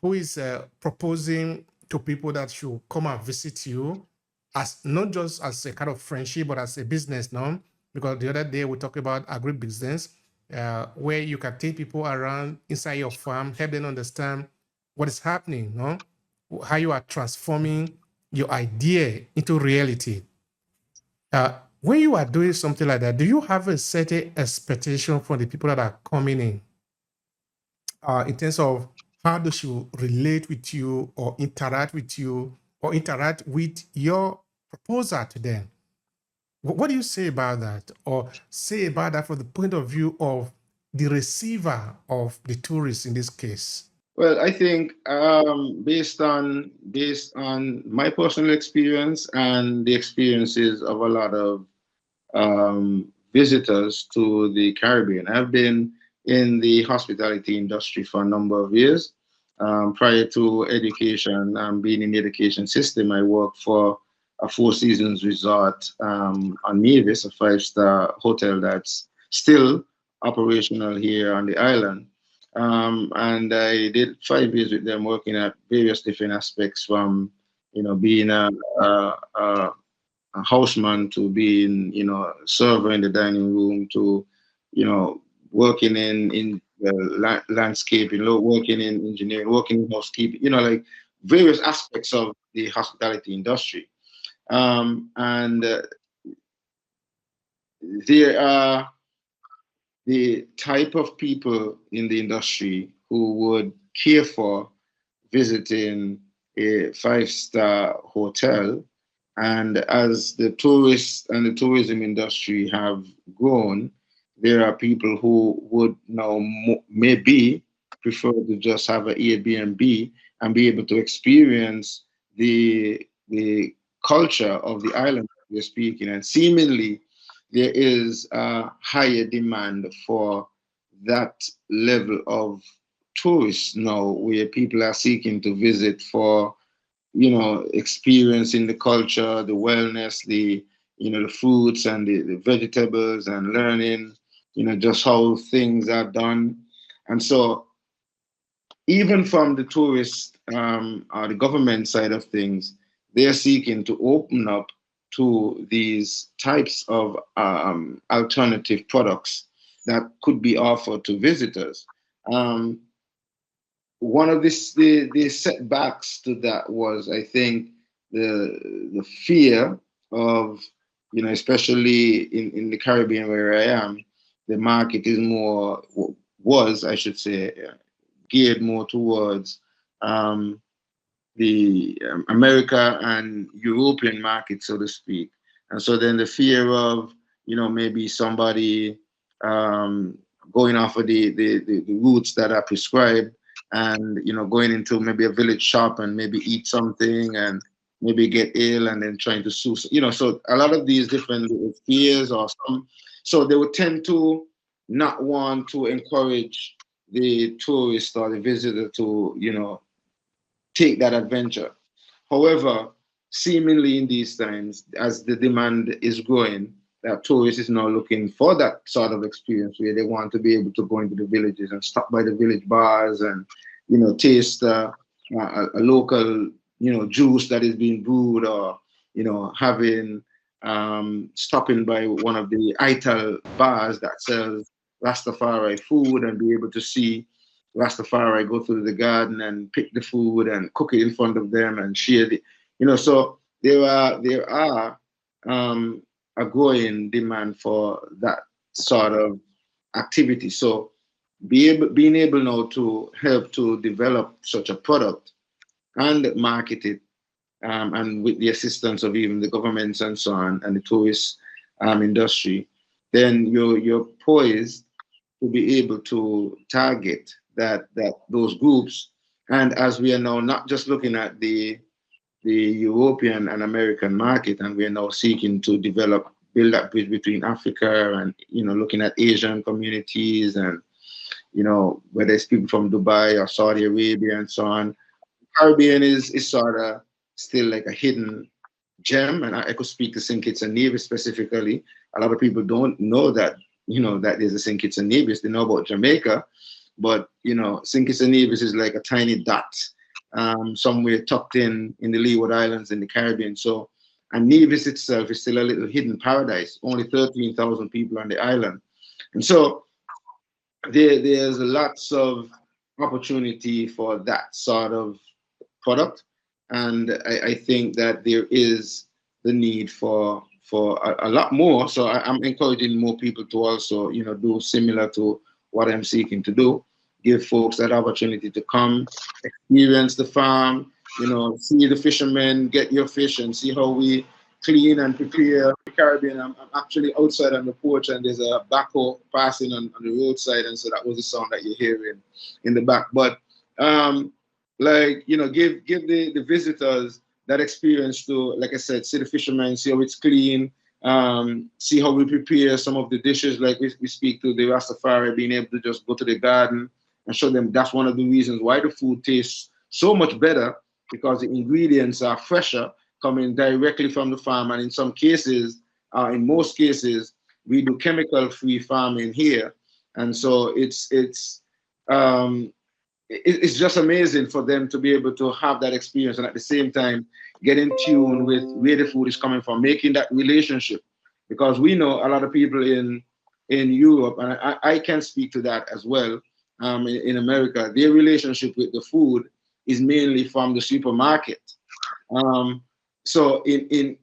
who is proposing to people that should come and visit you, as not just as a kind of friendship, but as a business, no? Because the other day we talked about agribusiness, where you can take people around inside your farm, help them understand what is happening, no? How you are transforming your idea into reality. When you are doing something like that, do you have a certain expectation from the people that are coming in terms of how they should relate with you or interact with you or interact with your proposal to them? What do you say about that, or say about that from the point of view of the receiver of the tourist in this case? Well, I think based on my personal experience and the experiences of a lot of visitors to the Caribbean, I've been in the hospitality industry for a number of years. Prior to education, being in the education system, I worked for a Four Seasons resort on Nevis, a 5-star hotel that's still operational here on the island. And I did 5 years with them, working at various different aspects, from being a houseman to being server in the dining room, to working in landscaping, working in engineering, working in housekeeping, like various aspects of the hospitality industry. And there are the type of people in the industry who would care for visiting a 5-star hotel. And as the tourists and the tourism industry have grown, there are people who would now maybe prefer to just have an Airbnb and be able to experience the culture of the island that we're speaking. And seemingly, there is a higher demand for that level of tourists now, where people are seeking to visit for, experiencing the culture, the wellness, the fruits and the vegetables, and learning, just how things are done. And so even from the tourist or the government side of things, they're seeking to open up to these types of alternative products that could be offered to visitors. One of the setbacks to that was, I think, the fear of, especially in the Caribbean where I am, the market is I should say, geared more towards the America and European market, so to speak. And so then the fear of, maybe somebody going off of the routes that are prescribed, and going into maybe a village shop and maybe eat something and maybe get ill, and then trying to sue, so a lot of these different fears, so they would tend to not want to encourage the tourist or the visitor to take that adventure. However, seemingly in these times, as the demand is growing, tourists is now looking for that sort of experience where they want to be able to go into the villages and stop by the village bars and, you know, taste a local, you know, juice that is being brewed, or, you know, having stopping by one of the Ital bars that sells Rastafari food and be able to see Rastafari go through the garden and pick the food and cook it in front of them and share it. You know, so there are a growing demand for that sort of activity. So being able now to help to develop such a product and market it, and with the assistance of even the governments and so on and the tourist industry, then you're poised to be able to target those groups. And as we are now not just looking at the European and American market, and we are now seeking to build that bridge between Africa and, you know, looking at Asian communities, and, you know, whether it's people from Dubai or Saudi Arabia and so on. Caribbean is sort of still like a hidden gem, and I could speak to St. Kitts and Nevis specifically. A lot of people don't know that, you know, that there's a St. Kitts and Nevis. They know about Jamaica, but, you know, St. Kitts and Nevis is like a tiny dot somewhere tucked in the Leeward Islands in the Caribbean. So, and Nevis itself is still a little hidden paradise, only 13,000 people on the island. And so there's lots of opportunity for that sort of product. And I think that there is the need for a lot more. So I'm encouraging more people to also, you know, do similar to what I'm seeking to do. Give folks that opportunity to come, experience the farm, you know, see the fishermen, get your fish, and see how we clean and prepare the Caribbean. I'm actually outside on the porch, and there's a backhoe passing on the roadside, and so that was the sound that you're hearing in the back. But like, you know, give the visitors that experience to, like I said, see the fishermen, see how it's clean, see how we prepare some of the dishes. Like we speak to the Rastafari, being able to just go to the garden and show them that's one of the reasons why the food tastes so much better, because the ingredients are fresher, coming directly from the farm. And in some cases, in most cases, we do chemical-free farming here. And so it's just amazing for them to be able to have that experience, and at the same time get in tune with where the food is coming from, making that relationship. Because we know a lot of people in Europe, and I can speak to that as well, in America, their relationship with the food is mainly from the supermarket. So in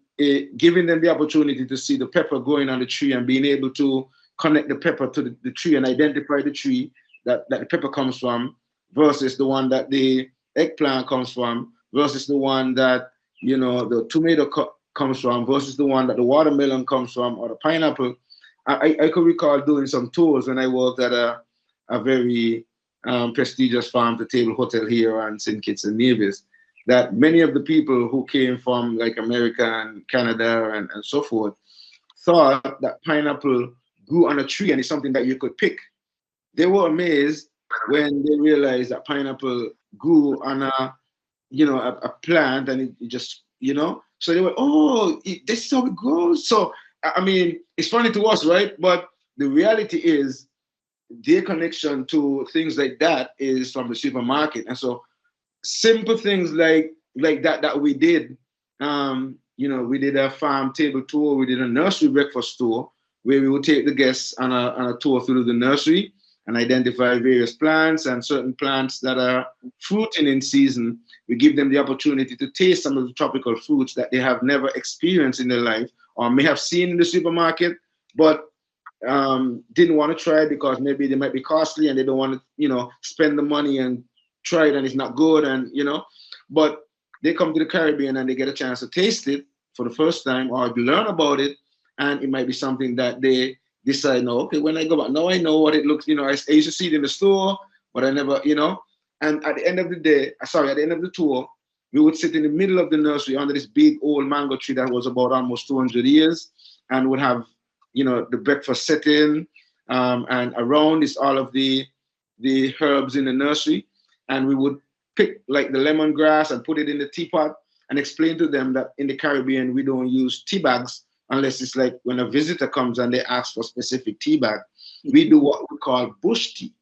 giving them the opportunity to see the pepper growing on the tree and being able to connect the pepper to the tree and identify the tree that the pepper comes from, versus the one that the eggplant comes from, versus the one that, you know, the tomato comes from, versus the one that the watermelon comes from, or the pineapple. I could recall doing some tours when I worked at a very prestigious farm-to-table hotel here on St. Kitts and Nevis, that many of the people who came from like America and Canada and so forth thought that pineapple grew on a tree and it's something that you could pick. They were amazed when they realized that pineapple grew on a plant, and it just, you know, so they were, this is how it grows. So, I mean, it's funny to us, right? But the reality is their connection to things like that is from the supermarket. And so simple things like that we did, you know, we did a farm table tour, we did a nursery breakfast tour where we would take the guests on a tour through the nursery and identify various plants, and certain plants that are fruiting in season. We give them the opportunity to taste some of the tropical fruits that they have never experienced in their life, or may have seen in the supermarket, but didn't want to try because maybe they might be costly and they don't want to, you know, spend the money and try it and it's not good, and, you know, but they come to the Caribbean and they get a chance to taste it for the first time or learn about it, and it might be something that they decide, no, okay, when I go back, now I know what it looks, you know, I used to see it in the store, but I never, you know. And at the end of the day, at the end of the tour, we would sit in the middle of the nursery under this big old mango tree that was about almost 200 years, and would have, you know, the breakfast setting, and around is all of the herbs in the nursery, and we would pick like the lemongrass and put it in the teapot and explain to them that in the Caribbean we don't use tea bags, unless it's like when a visitor comes and they ask for specific tea bag. We do what we call bush tea,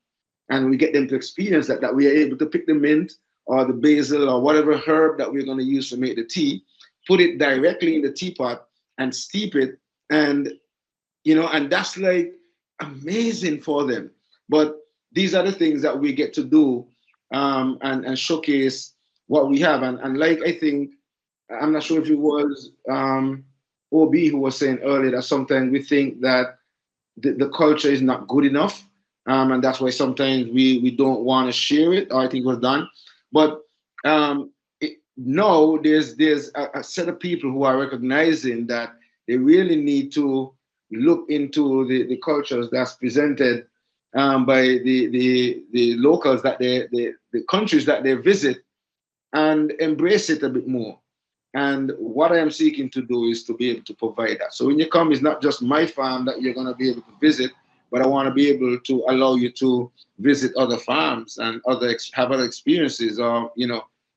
and we get them to experience that we are able to pick the mint or the basil or whatever herb that we're going to use to make the tea, put it directly in the teapot and steep it. And, and that's like amazing for them. But these are the things that we get to do, and showcase what we have. And like, I think, I'm not sure if it was OB who was saying earlier that sometimes we think that the culture is not good enough. And that's why sometimes we don't want to share it, or I think it was done. But no, there's a set of people who are recognizing that they really need to look into the cultures that's presented by the locals, that the countries that they visit, and embrace it a bit more. And what I am seeking to do is to be able to provide that. So when you come, it's not just my farm that you're going to be able to visit, but I want to be able to allow you to visit other farms and have other experiences. Or,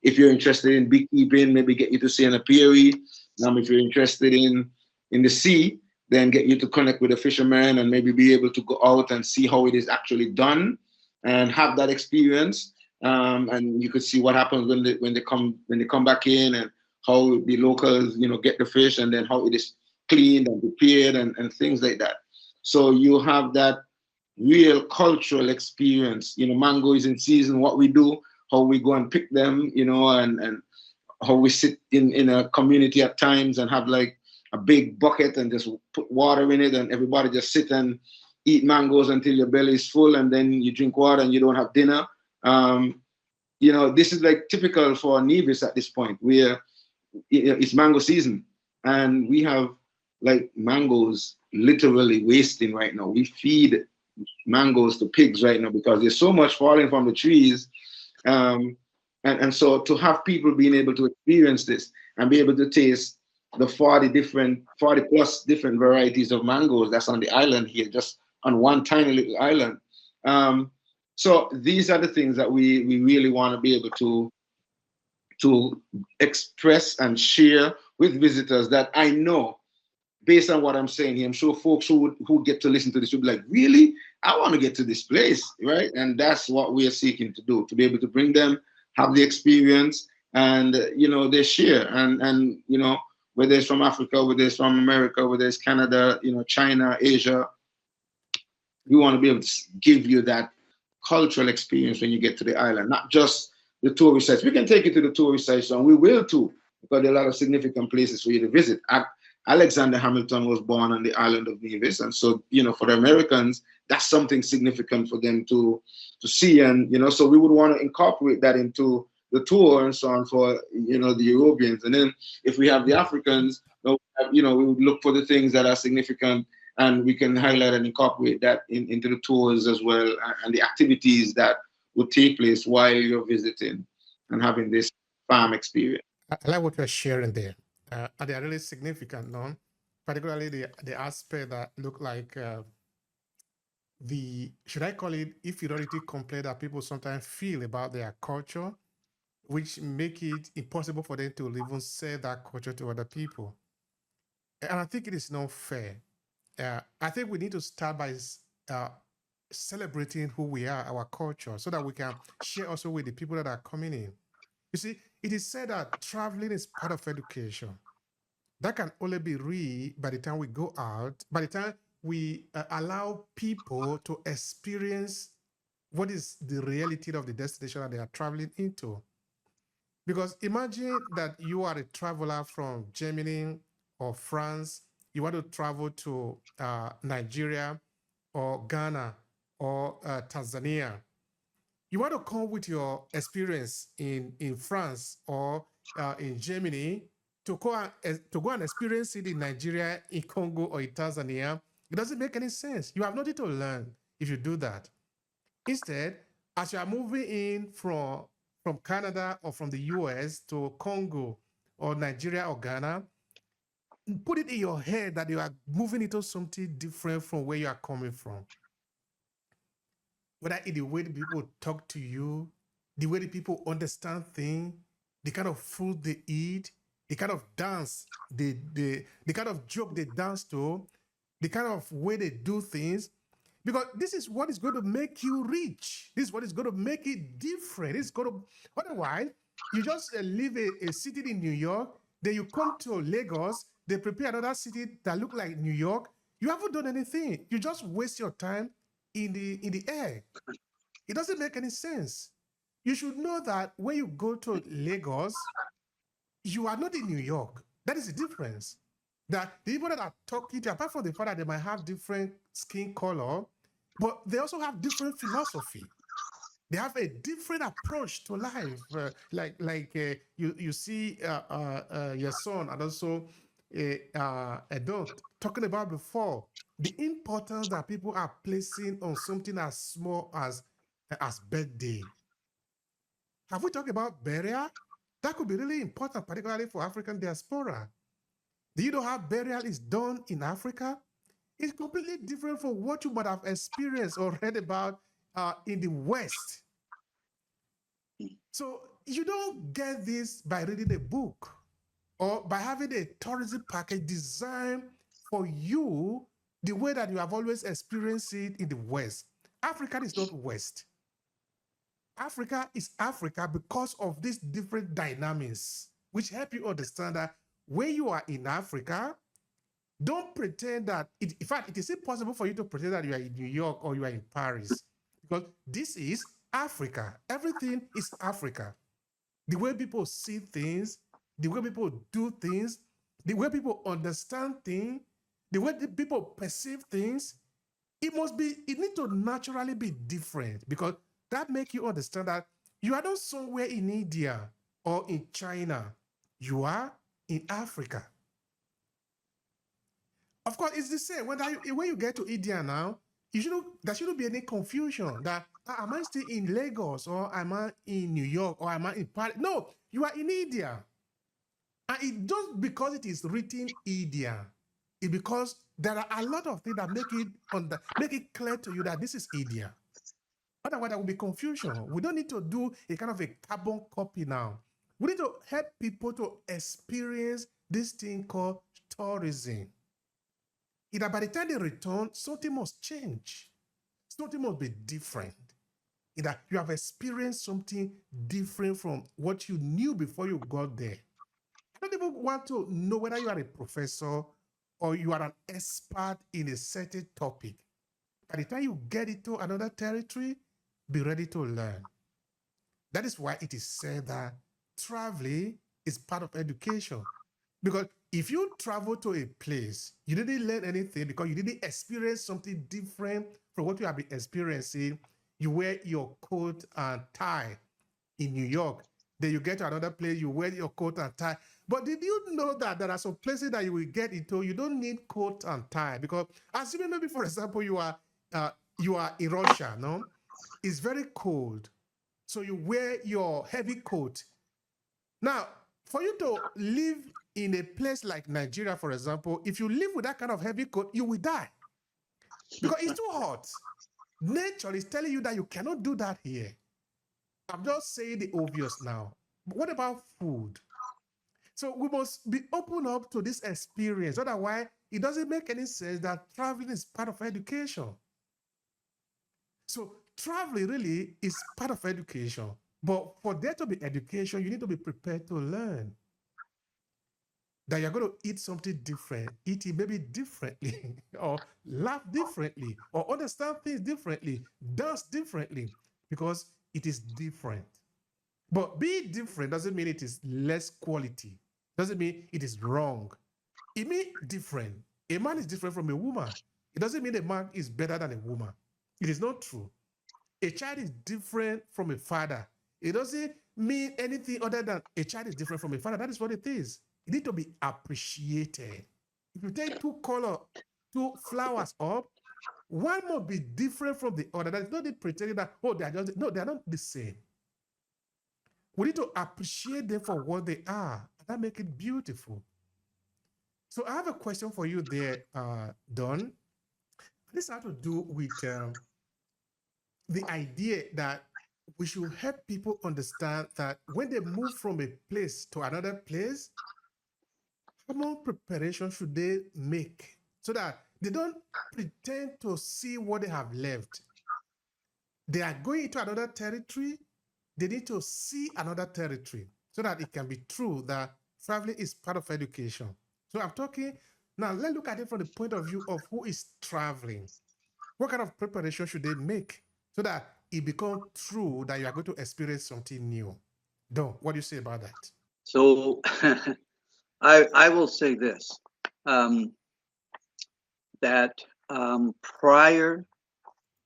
if you're interested in beekeeping, maybe get you to see an apiary. If you're interested in the sea, then get you to connect with a fisherman and maybe be able to go out and see how it is actually done and have that experience. And you could see what happens when they come back in, and how the locals, get the fish, and then how it is cleaned and prepared and things like that. So you have that real cultural experience. Mango is in season, what we do, how we go and pick them, and how we sit in a community at times and have like a big bucket and just put water in it, and everybody just sit and eat mangoes until your belly is full, and then you drink water and you don't have dinner. This is like typical for Nevis at this point, where it's mango season, and we have like mangoes literally wasting right now. We feed mangoes to pigs right now because there's so much falling from the trees. And so to have people being able to experience this and be able to taste the 40 plus different varieties of mangoes that's on the island here, just on one tiny little island. So these are the things that we really want to be able to express and share with visitors, that I know, based on what I'm saying here, I'm sure folks who get to listen to this will be like, really? I want to get to this place, right? And that's what we are seeking to do, to be able to bring them, have the experience, and, they share. And whether it's from Africa, whether it's from America, whether it's Canada, China, Asia, we want to be able to give you that cultural experience when you get to the island, not just the tourist sites. We can take you to the tourist sites, and we will too, because there are a lot of significant places for you to visit. Alexander Hamilton was born on the island of Nevis, and so for the Americans, that's something significant for them to see, and so we would want to incorporate that into the tour and so on for the Europeans. And then if we have the Africans, we would look for the things that are significant, and we can highlight and incorporate that into the tours as well, and the activities that would take place while you're visiting and having this farm experience. I like what you're sharing there. And they are really significant, no? Particularly the aspect that look like should I call it, inferiority complaint that people sometimes feel about their culture, which make it impossible for them to even sell that culture to other people. And I think it is not fair. I think we need to start by celebrating who we are, our culture, so that we can share also with the people that are coming in. You see, it is said that traveling is part of education. That can only be real by the time we go out, by the time we allow people to experience what is the reality of the destination that they are traveling into. Because imagine that you are a traveler from Germany or France, you want to travel to Nigeria or Ghana or Tanzania. You want to come with your experience in France or in Germany to go and experience it in Nigeria, in Congo, or in Tanzania. It doesn't make any sense. You have nothing to learn if you do that. Instead, as you are moving in from Canada or from the US to Congo or Nigeria or Ghana, put it in your head that you are moving into something different from where you are coming from. Whether in the way the people talk to you, the way the people understand things, the kind of food they eat, the kind of dance, the kind of joke they dance to, the kind of way they do things, because this is what is going to make you rich. This is what is going to make it different. It's going to, otherwise, you just live a city in New York, then you come to Lagos, they prepare another city that look like New York. You haven't done anything. You just waste your time in the air. It doesn't make any sense. You should know that when you go to Lagos, you are not in New York. That is the difference. That the people that are talking to, apart from the fact that they might have different skin color, but they also have different philosophy. They have a different approach to life. You see your son and also adult talking about before the importance that people are placing on something as small as birthday. Have we talked about burial? That could be really important, particularly for African diaspora. Do you know how burial is done in Africa? It's completely different from what you might have experienced or read about in the West. So you don't get this by reading a book or by having a tourism package designed for you the way that you have always experienced it in the West. Africa is not West. Africa is Africa because of these different dynamics, which help you understand that when you are in Africa, don't pretend that, in fact, it is impossible for you to pretend that you are in New York or you are in Paris, because this is Africa. Everything is Africa. The way people see things, the way people do things, the way people understand things, the way people perceive things, it needs to naturally be different, because that makes you understand that you are not somewhere in India or in China. You are in Africa. Of course, it's the same. When you get to India now, there shouldn't be any confusion that am I still in Lagos or am I in New York or am I in Paris? No, you are in India. And it just because it is written India, it's because there are a lot of things that make it clear to you that this is India. Otherwise, there will be confusion. We don't need to do a kind of a carbon copy now. We need to help people to experience this thing called tourism. That by the time they return, something must change. Something must be different. That you have experienced something different from what you knew before you got there. I don't even want to know whether you are a professor or you are an expert in a certain topic. By the time you get into another territory, be ready to learn. That is why it is said that traveling is part of education. Because if you travel to a place, you didn't learn anything because you didn't experience something different from what you have been experiencing. You wear your coat and tie in New York. Then you get to another place, you wear your coat and tie. But did you know that there are some places that you will get into, you don't need coat and tie? Because assuming maybe, for example, you are in Russia, no? It's very cold. So you wear your heavy coat. Now, for you to live in a place like Nigeria, for example, if you live with that kind of heavy coat, you will die because it's too hot. Nature is telling you that you cannot do that here. I'm just saying the obvious now. But what about food? So we must be open up to this experience. Otherwise, it doesn't make any sense that traveling is part of education. So traveling really is part of education. But for there to be education, you need to be prepared to learn that you're going to eat something different, eat it maybe differently, or laugh differently, or understand things differently, dance differently, because it is different. But being different doesn't mean it is less quality. Doesn't mean it is wrong. It means different. A man is different from a woman. It doesn't mean a man is better than a woman. It is not true. A child is different from a father. It doesn't mean anything other than a child is different from a father. That is what it is. It needs to be appreciated. If you take two flowers up, one must be different from the other. There's no need pretending that, they are not the same. We need to appreciate them for what they are. And that makes it beautiful. So I have a question for you there, Don. This has to do with the idea that we should help people understand that when they move from a place to another place, how much preparation should they make so that they don't pretend to see what they have left? They are going into another territory. They need to see another territory so that it can be true that traveling is part of education. So I'm talking now. Let's look at it from the point of view of who is traveling. What kind of preparation should they make so that it becomes true that you are going to experience something new? Don, what do you say about that? So I will say this, um, that prior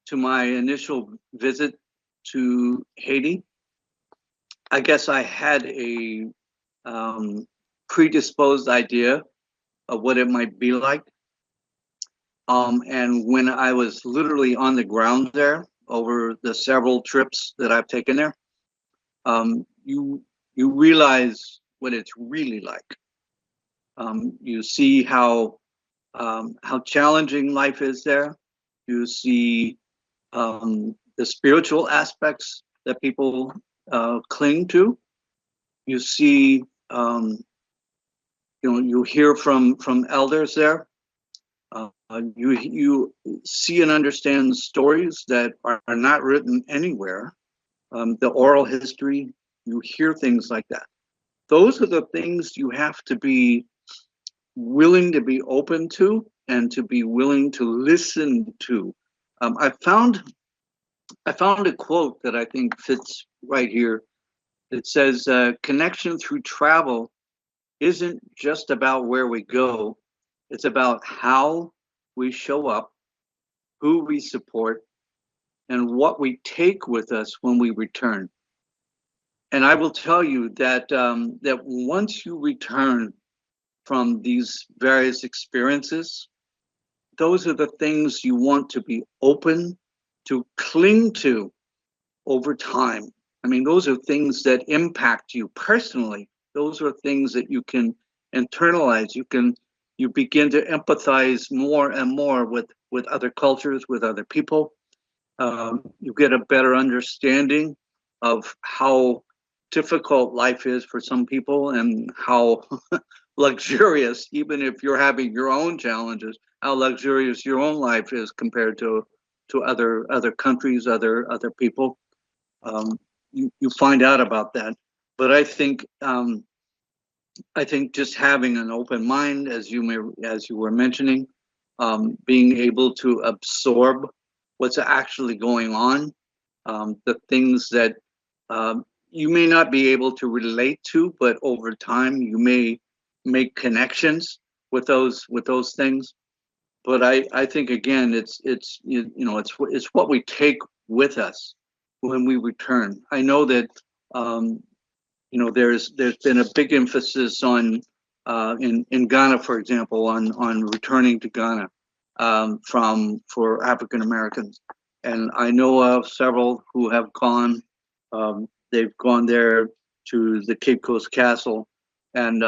to my initial visit to Haiti, I guess I had a predisposed idea of what it might be like. And when I was literally on the ground there over the several trips that I've taken there, you realize what it's really like. You see how challenging life is there. You see the spiritual aspects that people cling to. You see, you hear from elders there. You see and understand stories that are not written anywhere. The oral history, you hear things like that. Those are the things you have to be willing to be open to and to be willing to listen to. I found a quote that I think fits right here. It says, connection through travel isn't just about where we go, it's about how we show up, who we support, and what we take with us when we return. And I will tell you that that once you return from these various experiences, those are the things you want to be open to cling to over time. I mean, those are things that impact you personally. Those are things that you can internalize. You begin to empathize more and more with other cultures, with other people. You get a better understanding of how difficult life is for some people and how luxurious, even if you're having your own challenges, how luxurious your own life is compared to other countries, other people. You find out about that. But I think just having an open mind, as you were mentioning, being able to absorb what's actually going on, the things that you may not be able to relate to, but over time you may make connections with those things. But I think again, it's what we take with us when we return. I know that there's been a big emphasis on in Ghana, for example, on returning to Ghana for African Americans, and I know of several who have gone. They've gone there to the Cape Coast Castle, and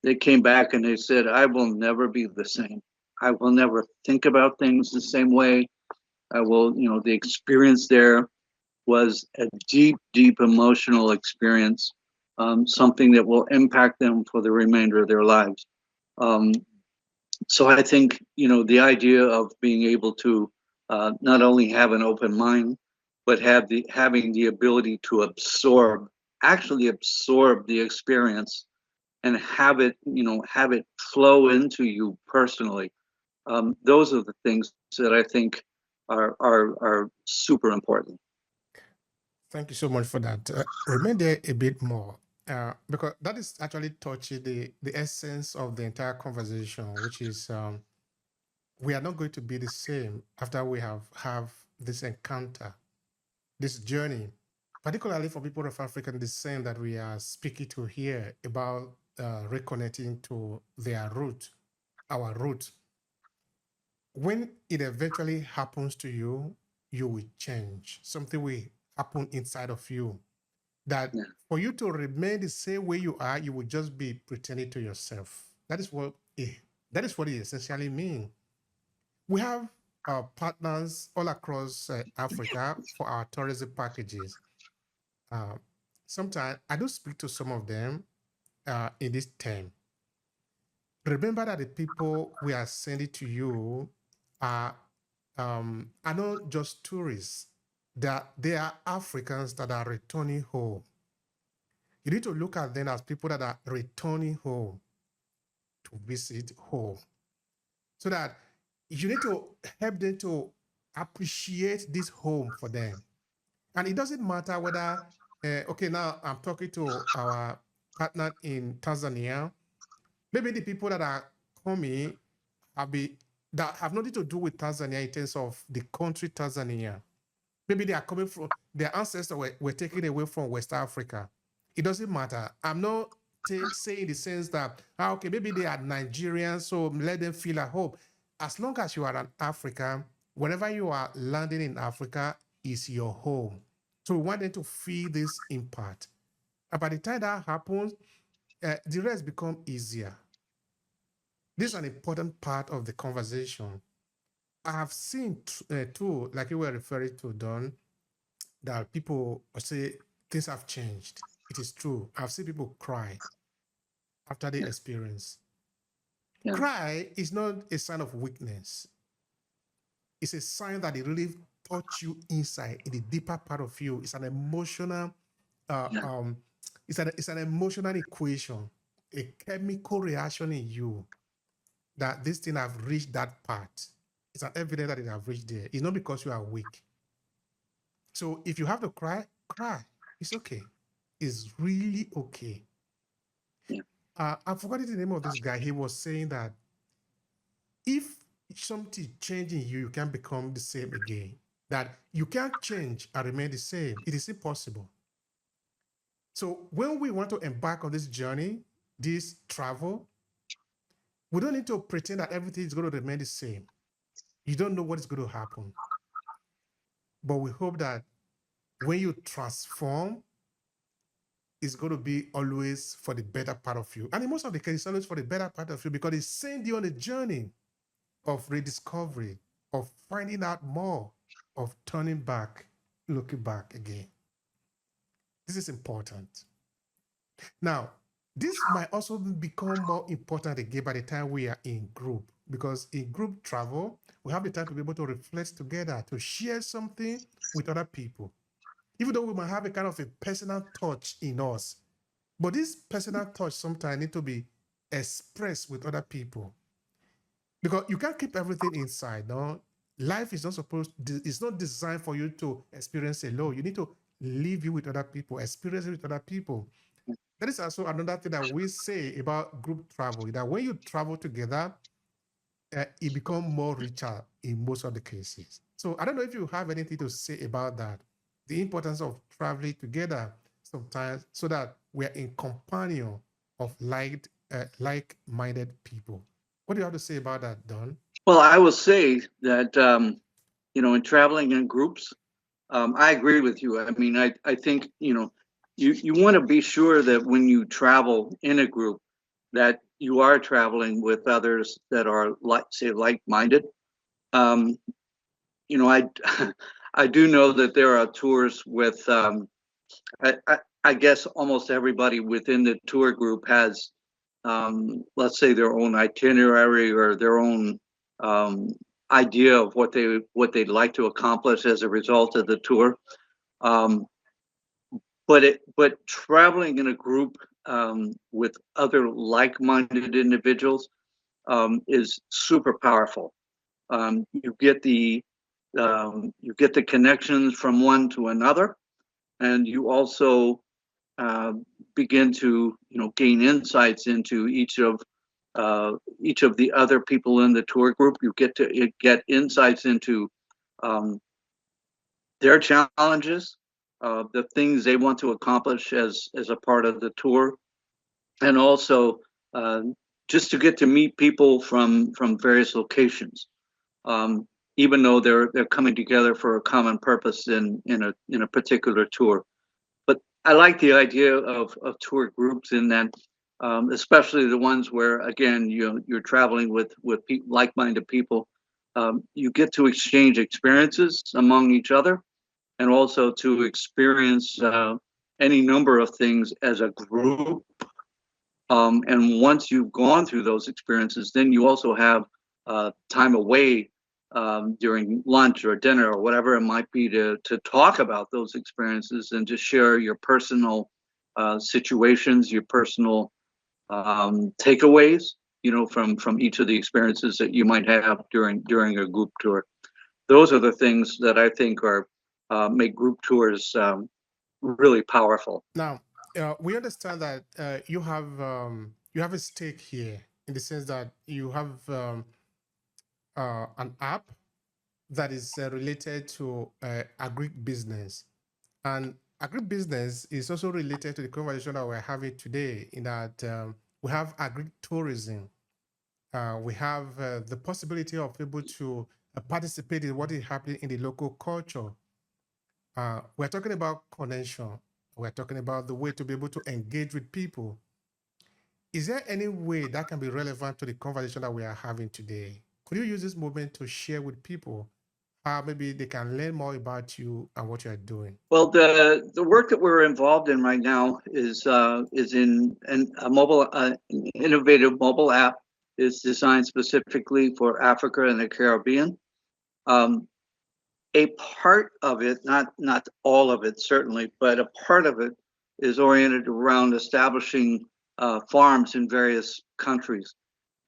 they came back and they said, "I will never be the same. I will never think about things the same way. I will, the experience there was a deep, deep emotional experience, something that will impact them for the remainder of their lives." So I think, the idea of being able to not only have an open mind, but having the ability to actually absorb the experience and have it flow into you personally. Those are the things that I think are super important. Thank you so much for that. Remain there a bit more because that is actually touching the essence of the entire conversation, which is we are not going to be the same after we have this encounter, this journey, particularly for people of African descent that we are speaking to here about reconnecting to their root, our root. When it eventually happens to you, you will change. Something will happen inside of you that Yeah. for you to remain the same way you are, you will just be pretending to yourself. That is what it essentially means. We have partners all across Africa for our tourism packages. Uh, Sometimes I do speak to some of them in this term. remember that the people we are sending to you are not just tourists. They are Africans that are returning home. You need to look at them as people that are returning home to visit home, so that you need to help them to appreciate this home for them. And it doesn't matter whether, okay, now I'm talking to our partner in Tanzania. Maybe the people that are coming that have nothing to do with Tanzania in terms of the country Tanzania. Maybe they are coming from, their ancestors were taken away from West Africa. It doesn't matter. I'm not saying in the sense that, okay, maybe they are Nigerians, so let them feel at home. As long as you are an African, wherever you are landing in Africa is your home. So we want them to feel this impact. And by the time that happens, the rest become easier. This is an important part of the conversation. I have seen too, like you were referring to, Don, that people say things have changed. It is true. I've seen people cry after the experience. Yeah. Cry is not a sign of weakness. It's a sign that it really touched you inside, in the deeper part of you. It's an emotional, it's an emotional equation, a chemical reaction in you that this thing have reached that part. It's an evidence that it have reached there. It's not because you are weak. So if you have to cry, cry. It's okay. It's really okay. Yeah. I've forgotten the name of this guy. He was saying that if something changes in you, you can't become the same again. That you can't change and remain the same. It is impossible. So when we want to embark on this journey, this travel, we don't need to pretend that everything is going to remain the same. You don't know what is going to happen. But we hope that when you transform, it's going to be always for the better part of you. And in most of the cases, it's always for the better part of you, because it's sending you on a journey of rediscovery, of finding out more, of turning back, looking back again. This is important. Now, this might also become more important again by the time we are in group, because in group travel, we have the time to be able to reflect together, to share something with other people. Even though we might have a kind of a personal touch in us, but this personal touch sometimes need to be expressed with other people, because you can't keep everything inside. No, life is not it's not designed for you to experience alone. You need to live it with other people, experience it with other people. That is also another thing that we say about group travel, that when you travel together, it becomes more richer in most of the cases. So I don't know if you have anything to say about that, the importance of traveling together sometimes, so that we're in companion of like-minded people. What do you have to say about that, Don? Well, I will say that, in traveling in groups, I agree with you. I mean, I think, you want to be sure that when you travel in a group, that you are traveling with others that are like-minded. I do know that there are tours with, I guess almost everybody within the tour group has, let's say, their own itinerary or their own idea of what they'd like to accomplish as a result of the tour. But traveling in a group with other like-minded individuals is super powerful. You get the connections from one to another, and you also begin to gain insights into each of the other people in the tour group. You get insights into their challenges, the things they want to accomplish as a part of the tour, and also just to get to meet people from various locations, even though they're coming together for a common purpose in a particular tour. But I like the idea of tour groups in that, especially the ones where, again, you're traveling with like-minded people. You get to exchange experiences among each other, and also to experience any number of things as a group And once you've gone through those experiences, then you also have time away during lunch or dinner or whatever it might be to talk about those experiences and to share your personal situations, your personal takeaways, from each of the experiences that you might have during a group tour. Those are the things that I think are make group tours really powerful. Now, we understand that you have a stake here in the sense that you have an app that is related to agribusiness, and agribusiness is also related to the conversation that we're having today. In that we have agri-tourism, we have the possibility of able to participate in what is happening in the local culture. We're talking about connection. We're talking about the way to be able to engage with people. Is there any way that can be relevant to the conversation that we are having today? Could you use this moment to share with people how maybe they can learn more about you and what you are doing? Well, the work that we're involved in right now is in a mobile innovative mobile app is designed specifically for Africa and the Caribbean. A part of it, not all of it certainly, but a part of it is oriented around establishing farms in various countries.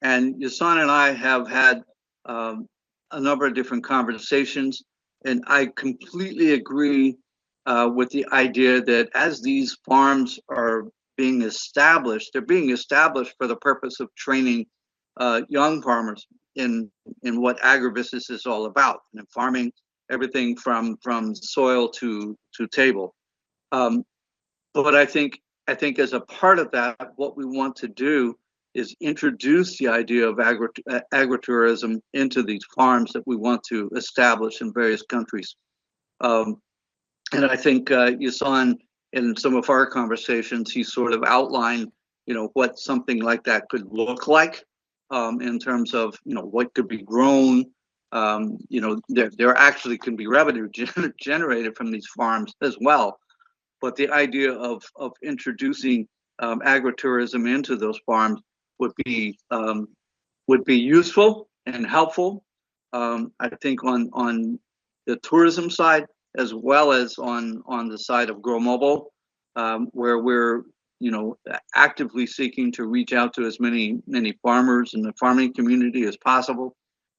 And Yasan and I have had a number of different conversations, and I completely agree with the idea that as these farms are being established, they're being established for the purpose of training young farmers in what agribusiness is all about, and farming, everything from soil to table. But I think as a part of that, what we want to do is introduce the idea of agritourism into these farms that we want to establish in various countries. And I think Yasan, in some of our conversations, he sort of outlined, what something like that could look like in terms of, what could be grown. There actually can be revenue generated from these farms as well. But the idea of introducing agritourism into those farms would be useful and helpful. I think on the tourism side, as well as on the side of Grow Mobile, where we're actively seeking to reach out to as many farmers in the farming community as possible,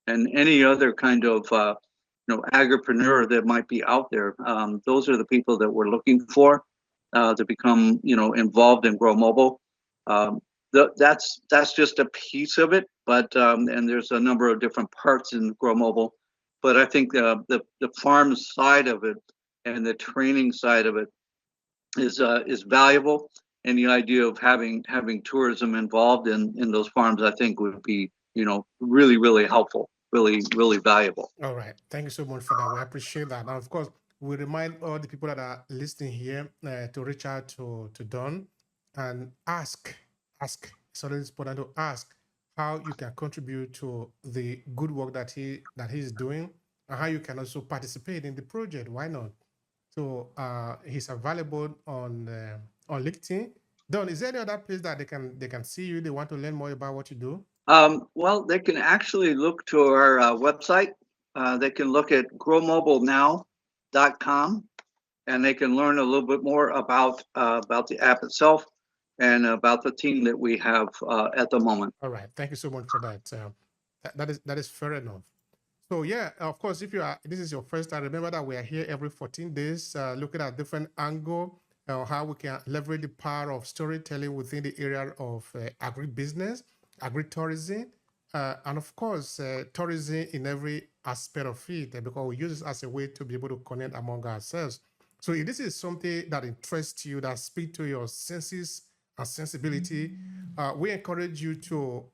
and any other kind of agripreneur that might be out there. Those are the people that we're looking for to become involved in Grow Mobile. That's just a piece of it, but and there's a number of different parts in Grow Mobile. But I think the farm side of it and the training side of it is valuable, and the idea of having tourism involved in those farms, I think, would be really, really helpful, really, really valuable. All right. Thank you so much for that. We appreciate that. And of course, we remind all the people that are listening here to reach out to Don and ask. It's always important to ask how you can contribute to the good work that he's doing, and how you can also participate in the project. Why not? So he's available on LinkedIn. Don, is there any other place that they can see you? They want to learn more about what you do? Well, they can actually look to our website. They can look at growmobilenow.com, and they can learn a little bit more about the app itself and about the team that we have at the moment. All right. Thank you so much for that. That is fair enough. So yeah, of course, if this is your first time, remember that we are here every 14 days, looking at different angle, how we can leverage the power of storytelling within the area of agribusiness, agritourism, and of course, tourism in every aspect of it, because we use this as a way to be able to connect among ourselves. So if this is something that interests you, that speaks to your senses and sensibility, we encourage you to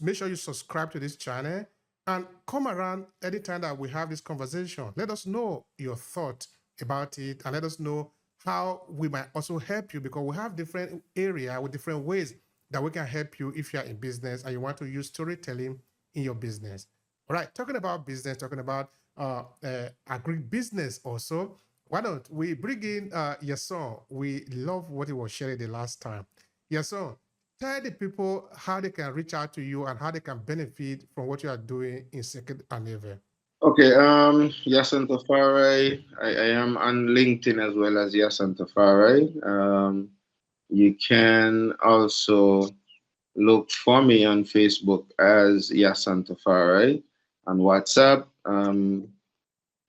make sure you subscribe to this channel and come around anytime that we have this conversation. Let us know your thought about it, and let us know how we might also help you, because we have different areas with different ways that we can help you if you're in business and you want to use storytelling in your business. All right, talking about business, talking about agribusiness also, why don't we bring in Yason? We love what he was sharing the last time. Yes, so tell the people how they can reach out to you and how they can benefit from what you are doing in Second and Ever. Okay, Yasan Tafari. I am on LinkedIn as well as Yasan Tafari. You can also look for me on Facebook as Yasan Tafari. On WhatsApp,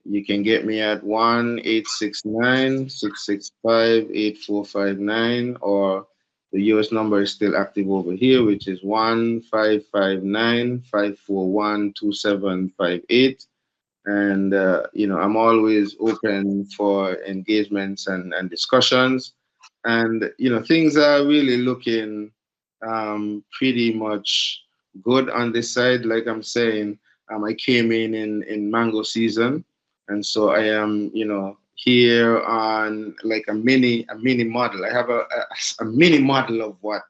you can get me at 1-869-665-8459, or the US number is still active over here, which is 1-559-541-2758. And I'm always open for engagements and discussions. And things are really looking pretty much good on this side. Like I'm saying, I came in mango season, and so I am here on like a mini model. I have a mini model of what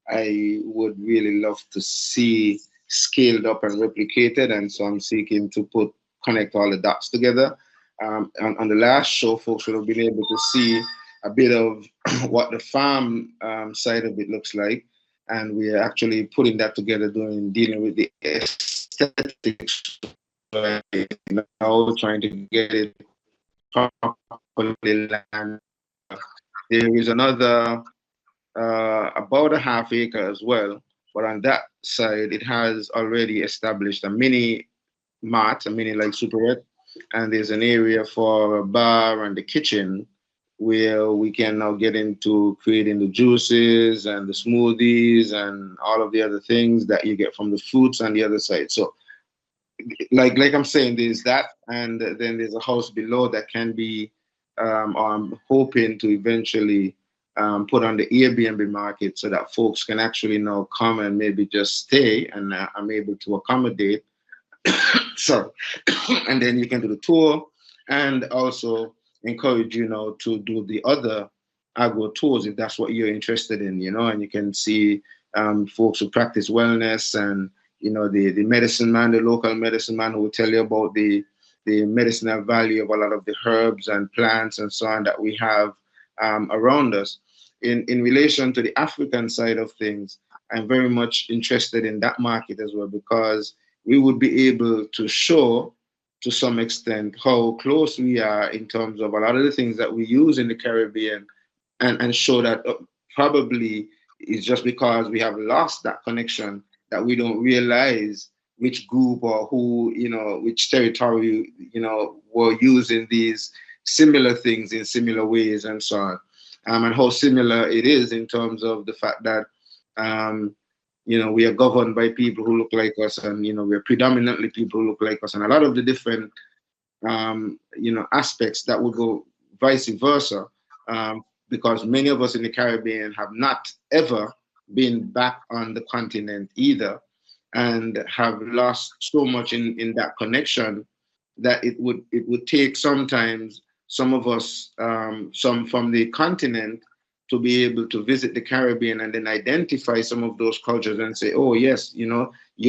I would really love to see scaled up and replicated, and so I'm seeking to connect all the dots together. On the last show, folks would have been able to see a bit of what the farm side of it looks like, and we're actually putting that together, dealing with the aesthetics right now, trying to get it properly landed. There is another about a half acre as well, but on that side, it has already established a mini mart, a mini like superette, and there's an area for a bar and the kitchen where we can now get into creating the juices and the smoothies and all of the other things that you get from the fruits on the other side. So like I'm saying, there's that, and then there's a house below that can be, or I'm hoping to eventually put on the Airbnb market so that folks can actually now come and maybe just stay, and I'm able to accommodate. So, and then you can do the tour, and also encourage to do the other agro tours if that's what you're interested in, and you can see folks who practice wellness, and the medicine man, the local medicine man, who will tell you about the medicinal value of a lot of the herbs and plants and so on that we have around us. In relation to the African side of things, I'm very much interested in that market as well, because we would be able to show to some extent how close we are in terms of a lot of the things that we use in the Caribbean, and show that probably it's just because we have lost that connection that we don't realize which group or who, which territory, were using these similar things in similar ways and so on. And how similar it is in terms of the fact that, we are governed by people who look like us, and, we're predominantly people who look like us, and a lot of the different, aspects that would go vice versa, because many of us in the Caribbean have not ever been back on the continent either, and have lost so much in that connection that it would take sometimes some of us, some from the continent, to be able to visit the Caribbean and then identify some of those cultures and say, oh yes, you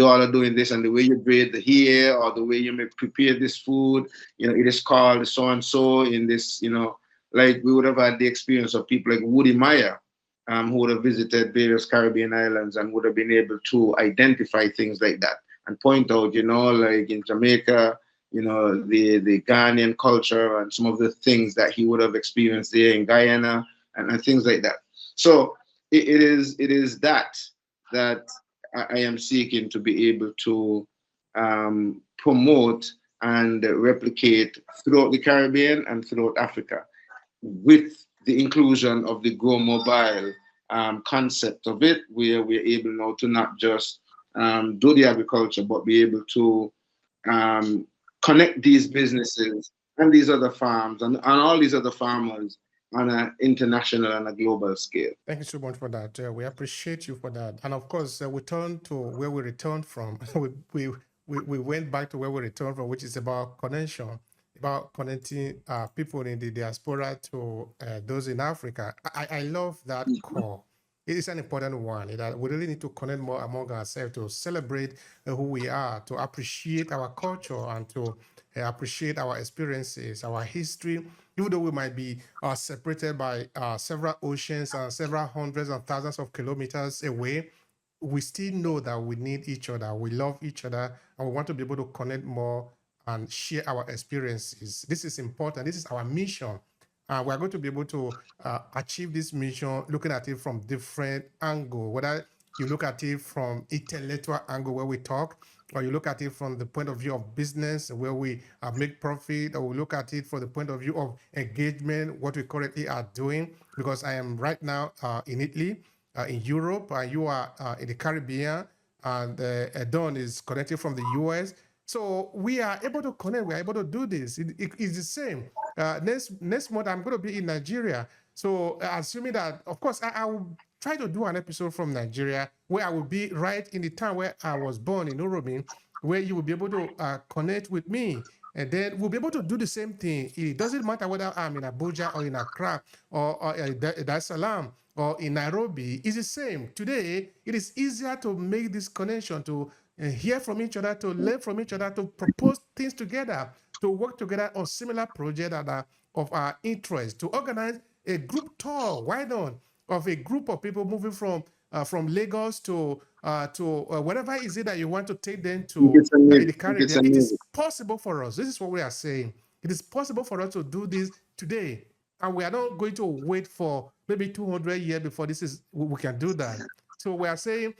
all are doing this, and the way you braid the hair, or the way you may prepare this food, it is called so and so in this, like we would have had the experience of people like Woody Meyer, who would have visited various Caribbean islands and would have been able to identify things like that and point out, like in Jamaica, the Ghanaian culture and some of the things that he would have experienced there in Guyana, and things like that. So it is that I am seeking to be able to promote and replicate throughout the Caribbean and throughout Africa, with the inclusion of the Grow Mobile concept of it, where we're able now to not just do the agriculture, but be able to connect these businesses and these other farms and all these other farmers on an international and a global scale. Thank you so much for that. We appreciate you for that. And of course, we turn to where we returned from. we went back to where we returned from, which is about connection, about connecting people in the diaspora to those in Africa. I love that call. It's an important one. That we really need to connect more among ourselves to celebrate who we are, to appreciate our culture, and to appreciate our experiences, our history. Even though we might be separated by several oceans and several hundreds and thousands of kilometers away, we still know that we need each other, we love each other, and we want to be able to connect more and share our experiences. This is important. This is our mission. We're going to be able to achieve this mission looking at it from different angle, whether you look at it from intellectual angle where we talk, or you look at it from the point of view of business where we make profit, or we look at it from the point of view of engagement, what we currently are doing. Because I am right now in Italy, in Europe, and you are in the Caribbean, and Don is connected from the US. So we are able to connect. We are able to do this. It's the same. Next month, I'm going to be in Nigeria. So assuming that, of course, I will try to do an episode from Nigeria where I will be right in the town where I was born in Oromin, where you will be able to connect with me. And then we'll be able to do the same thing. It doesn't matter whether I'm in Abuja or in Accra or Dar es Salaam or in Nairobi. It's the same. Today, it is easier to make this connection, to hear from each other, to learn from each other, to propose things together, to work together on similar projects that are of our interest, to organize a group tour. Why not? Of a group of people moving from Lagos to whatever is it that you want to take them to in the Caribbean. It is possible for us. This is what we are saying. It is possible for us to do this today, and we are not going to wait for maybe 200 years before we can do that. So we are saying,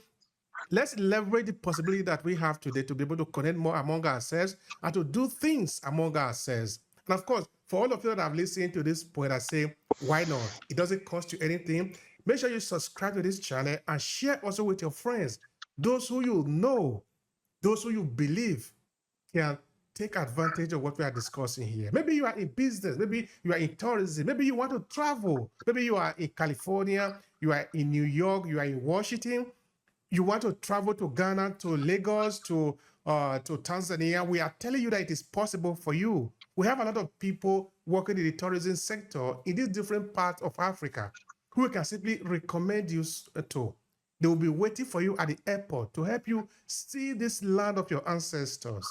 let's leverage the possibility that we have today to be able to connect more among ourselves and to do things among ourselves. And of course, for all of you that have listened to this point, I say, why not? It doesn't cost you anything. Make sure you subscribe to this channel and share also with your friends, those who you know, those who you believe can take advantage of what we are discussing here. Maybe you are in business, maybe you are in tourism, maybe you want to travel, maybe you are in California, you are in New York, you are in Washington, you want to travel to Ghana, to Lagos, to Tanzania. We are telling you that it is possible for you. We have a lot of people working in the tourism sector in these different parts of Africa who we can simply recommend you to. They will be waiting for you at the airport to help you see this land of your ancestors.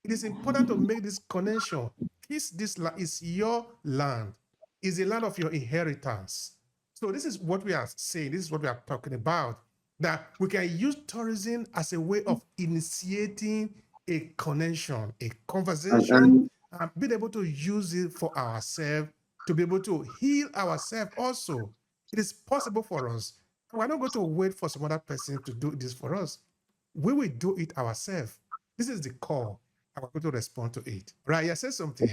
It is important to make this connection. This land is your land. It's the land of your inheritance. So this is what we are saying. This is what we are talking about. That we can use tourism as a way of initiating a connection, a conversation, and being able to use it for ourselves, to be able to heal ourselves also. It is possible for us. We're not going to wait for some other person to do this for us. We will do it ourselves. This is the call. I'm going to respond to it. Right, yeah, say something.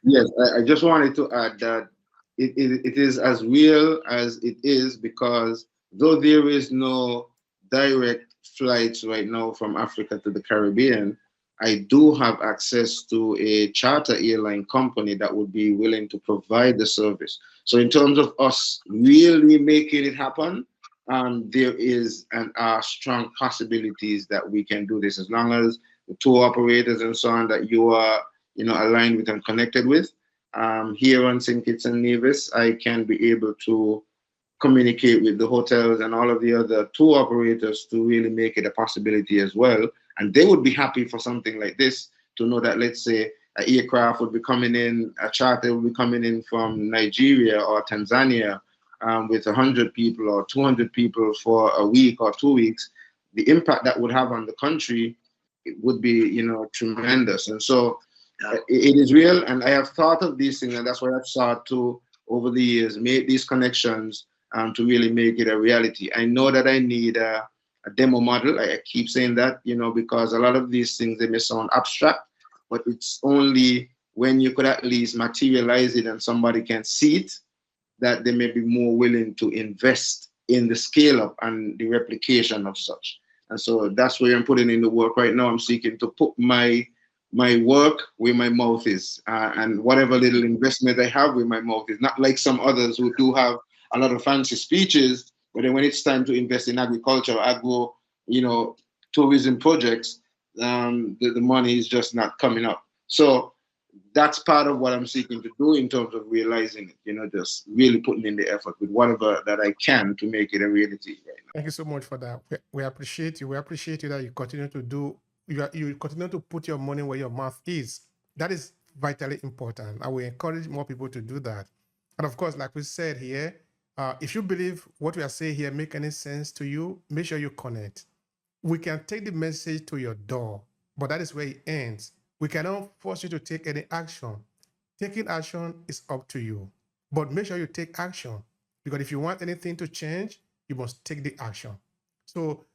Yes, I just wanted to add that it is as real as it is, because though there is no direct flights right now from Africa to the Caribbean, I do have access to a charter airline company that would be willing to provide the service. So in terms of us really making it happen, there is strong possibilities that we can do this, as long as the tour operators and so on that you are aligned with and connected with. Here on St. Kitts and Nevis, I can be able to communicate with the hotels and all of the other tour operators to really make it a possibility as well. And they would be happy for something like this, to know that, let's say, an aircraft would be coming in, a charter would be coming in from Nigeria or Tanzania with 100 people or 200 people for a week or 2 weeks. The impact that would have on the country, it would be, tremendous. And so it is real. And I have thought of these things, and that's why I've sought to, over the years, make these connections to really make it a reality. I know that I need a demo model. I keep saying that, because a lot of these things, they may sound abstract, but it's only when you could at least materialize it and somebody can see it that they may be more willing to invest in the scale up and the replication of such. And so that's where I'm putting in the work right now. I'm seeking to put my work where my mouth is, and whatever little investment I have where my mouth is. Not like some others who do have a lot of fancy speeches, but then when it's time to invest in agriculture, agro, tourism projects, the money is just not coming up. So that's part of what I'm seeking to do in terms of realizing it, you know, just really putting in the effort with whatever that I can to make it a reality right now. Thank you so much for that. We appreciate you. We appreciate you that you continue to do, you continue to put your money where your mouth is. That is vitally important. I will encourage more people to do that. And of course, like we said here, if you believe what we are saying here make any sense to you, make sure you connect. We can take the message to your door, but that is where it ends. We cannot force you to take any action. Taking action is up to you, but make sure you take action, because if you want anything to change, you must take the action. So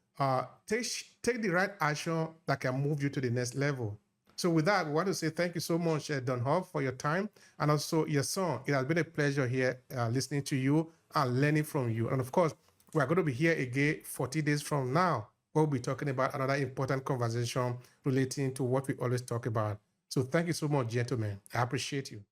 take the right action that can move you to the next level. So with that, we want to say thank you so much, Don Hoff, for your time, and also your son. It has been a pleasure here listening to you and learning from you. And of course, we are going to be here again 40 days from now. We'll be talking about another important conversation relating to what we always talk about. So thank you so much, gentlemen. I appreciate you.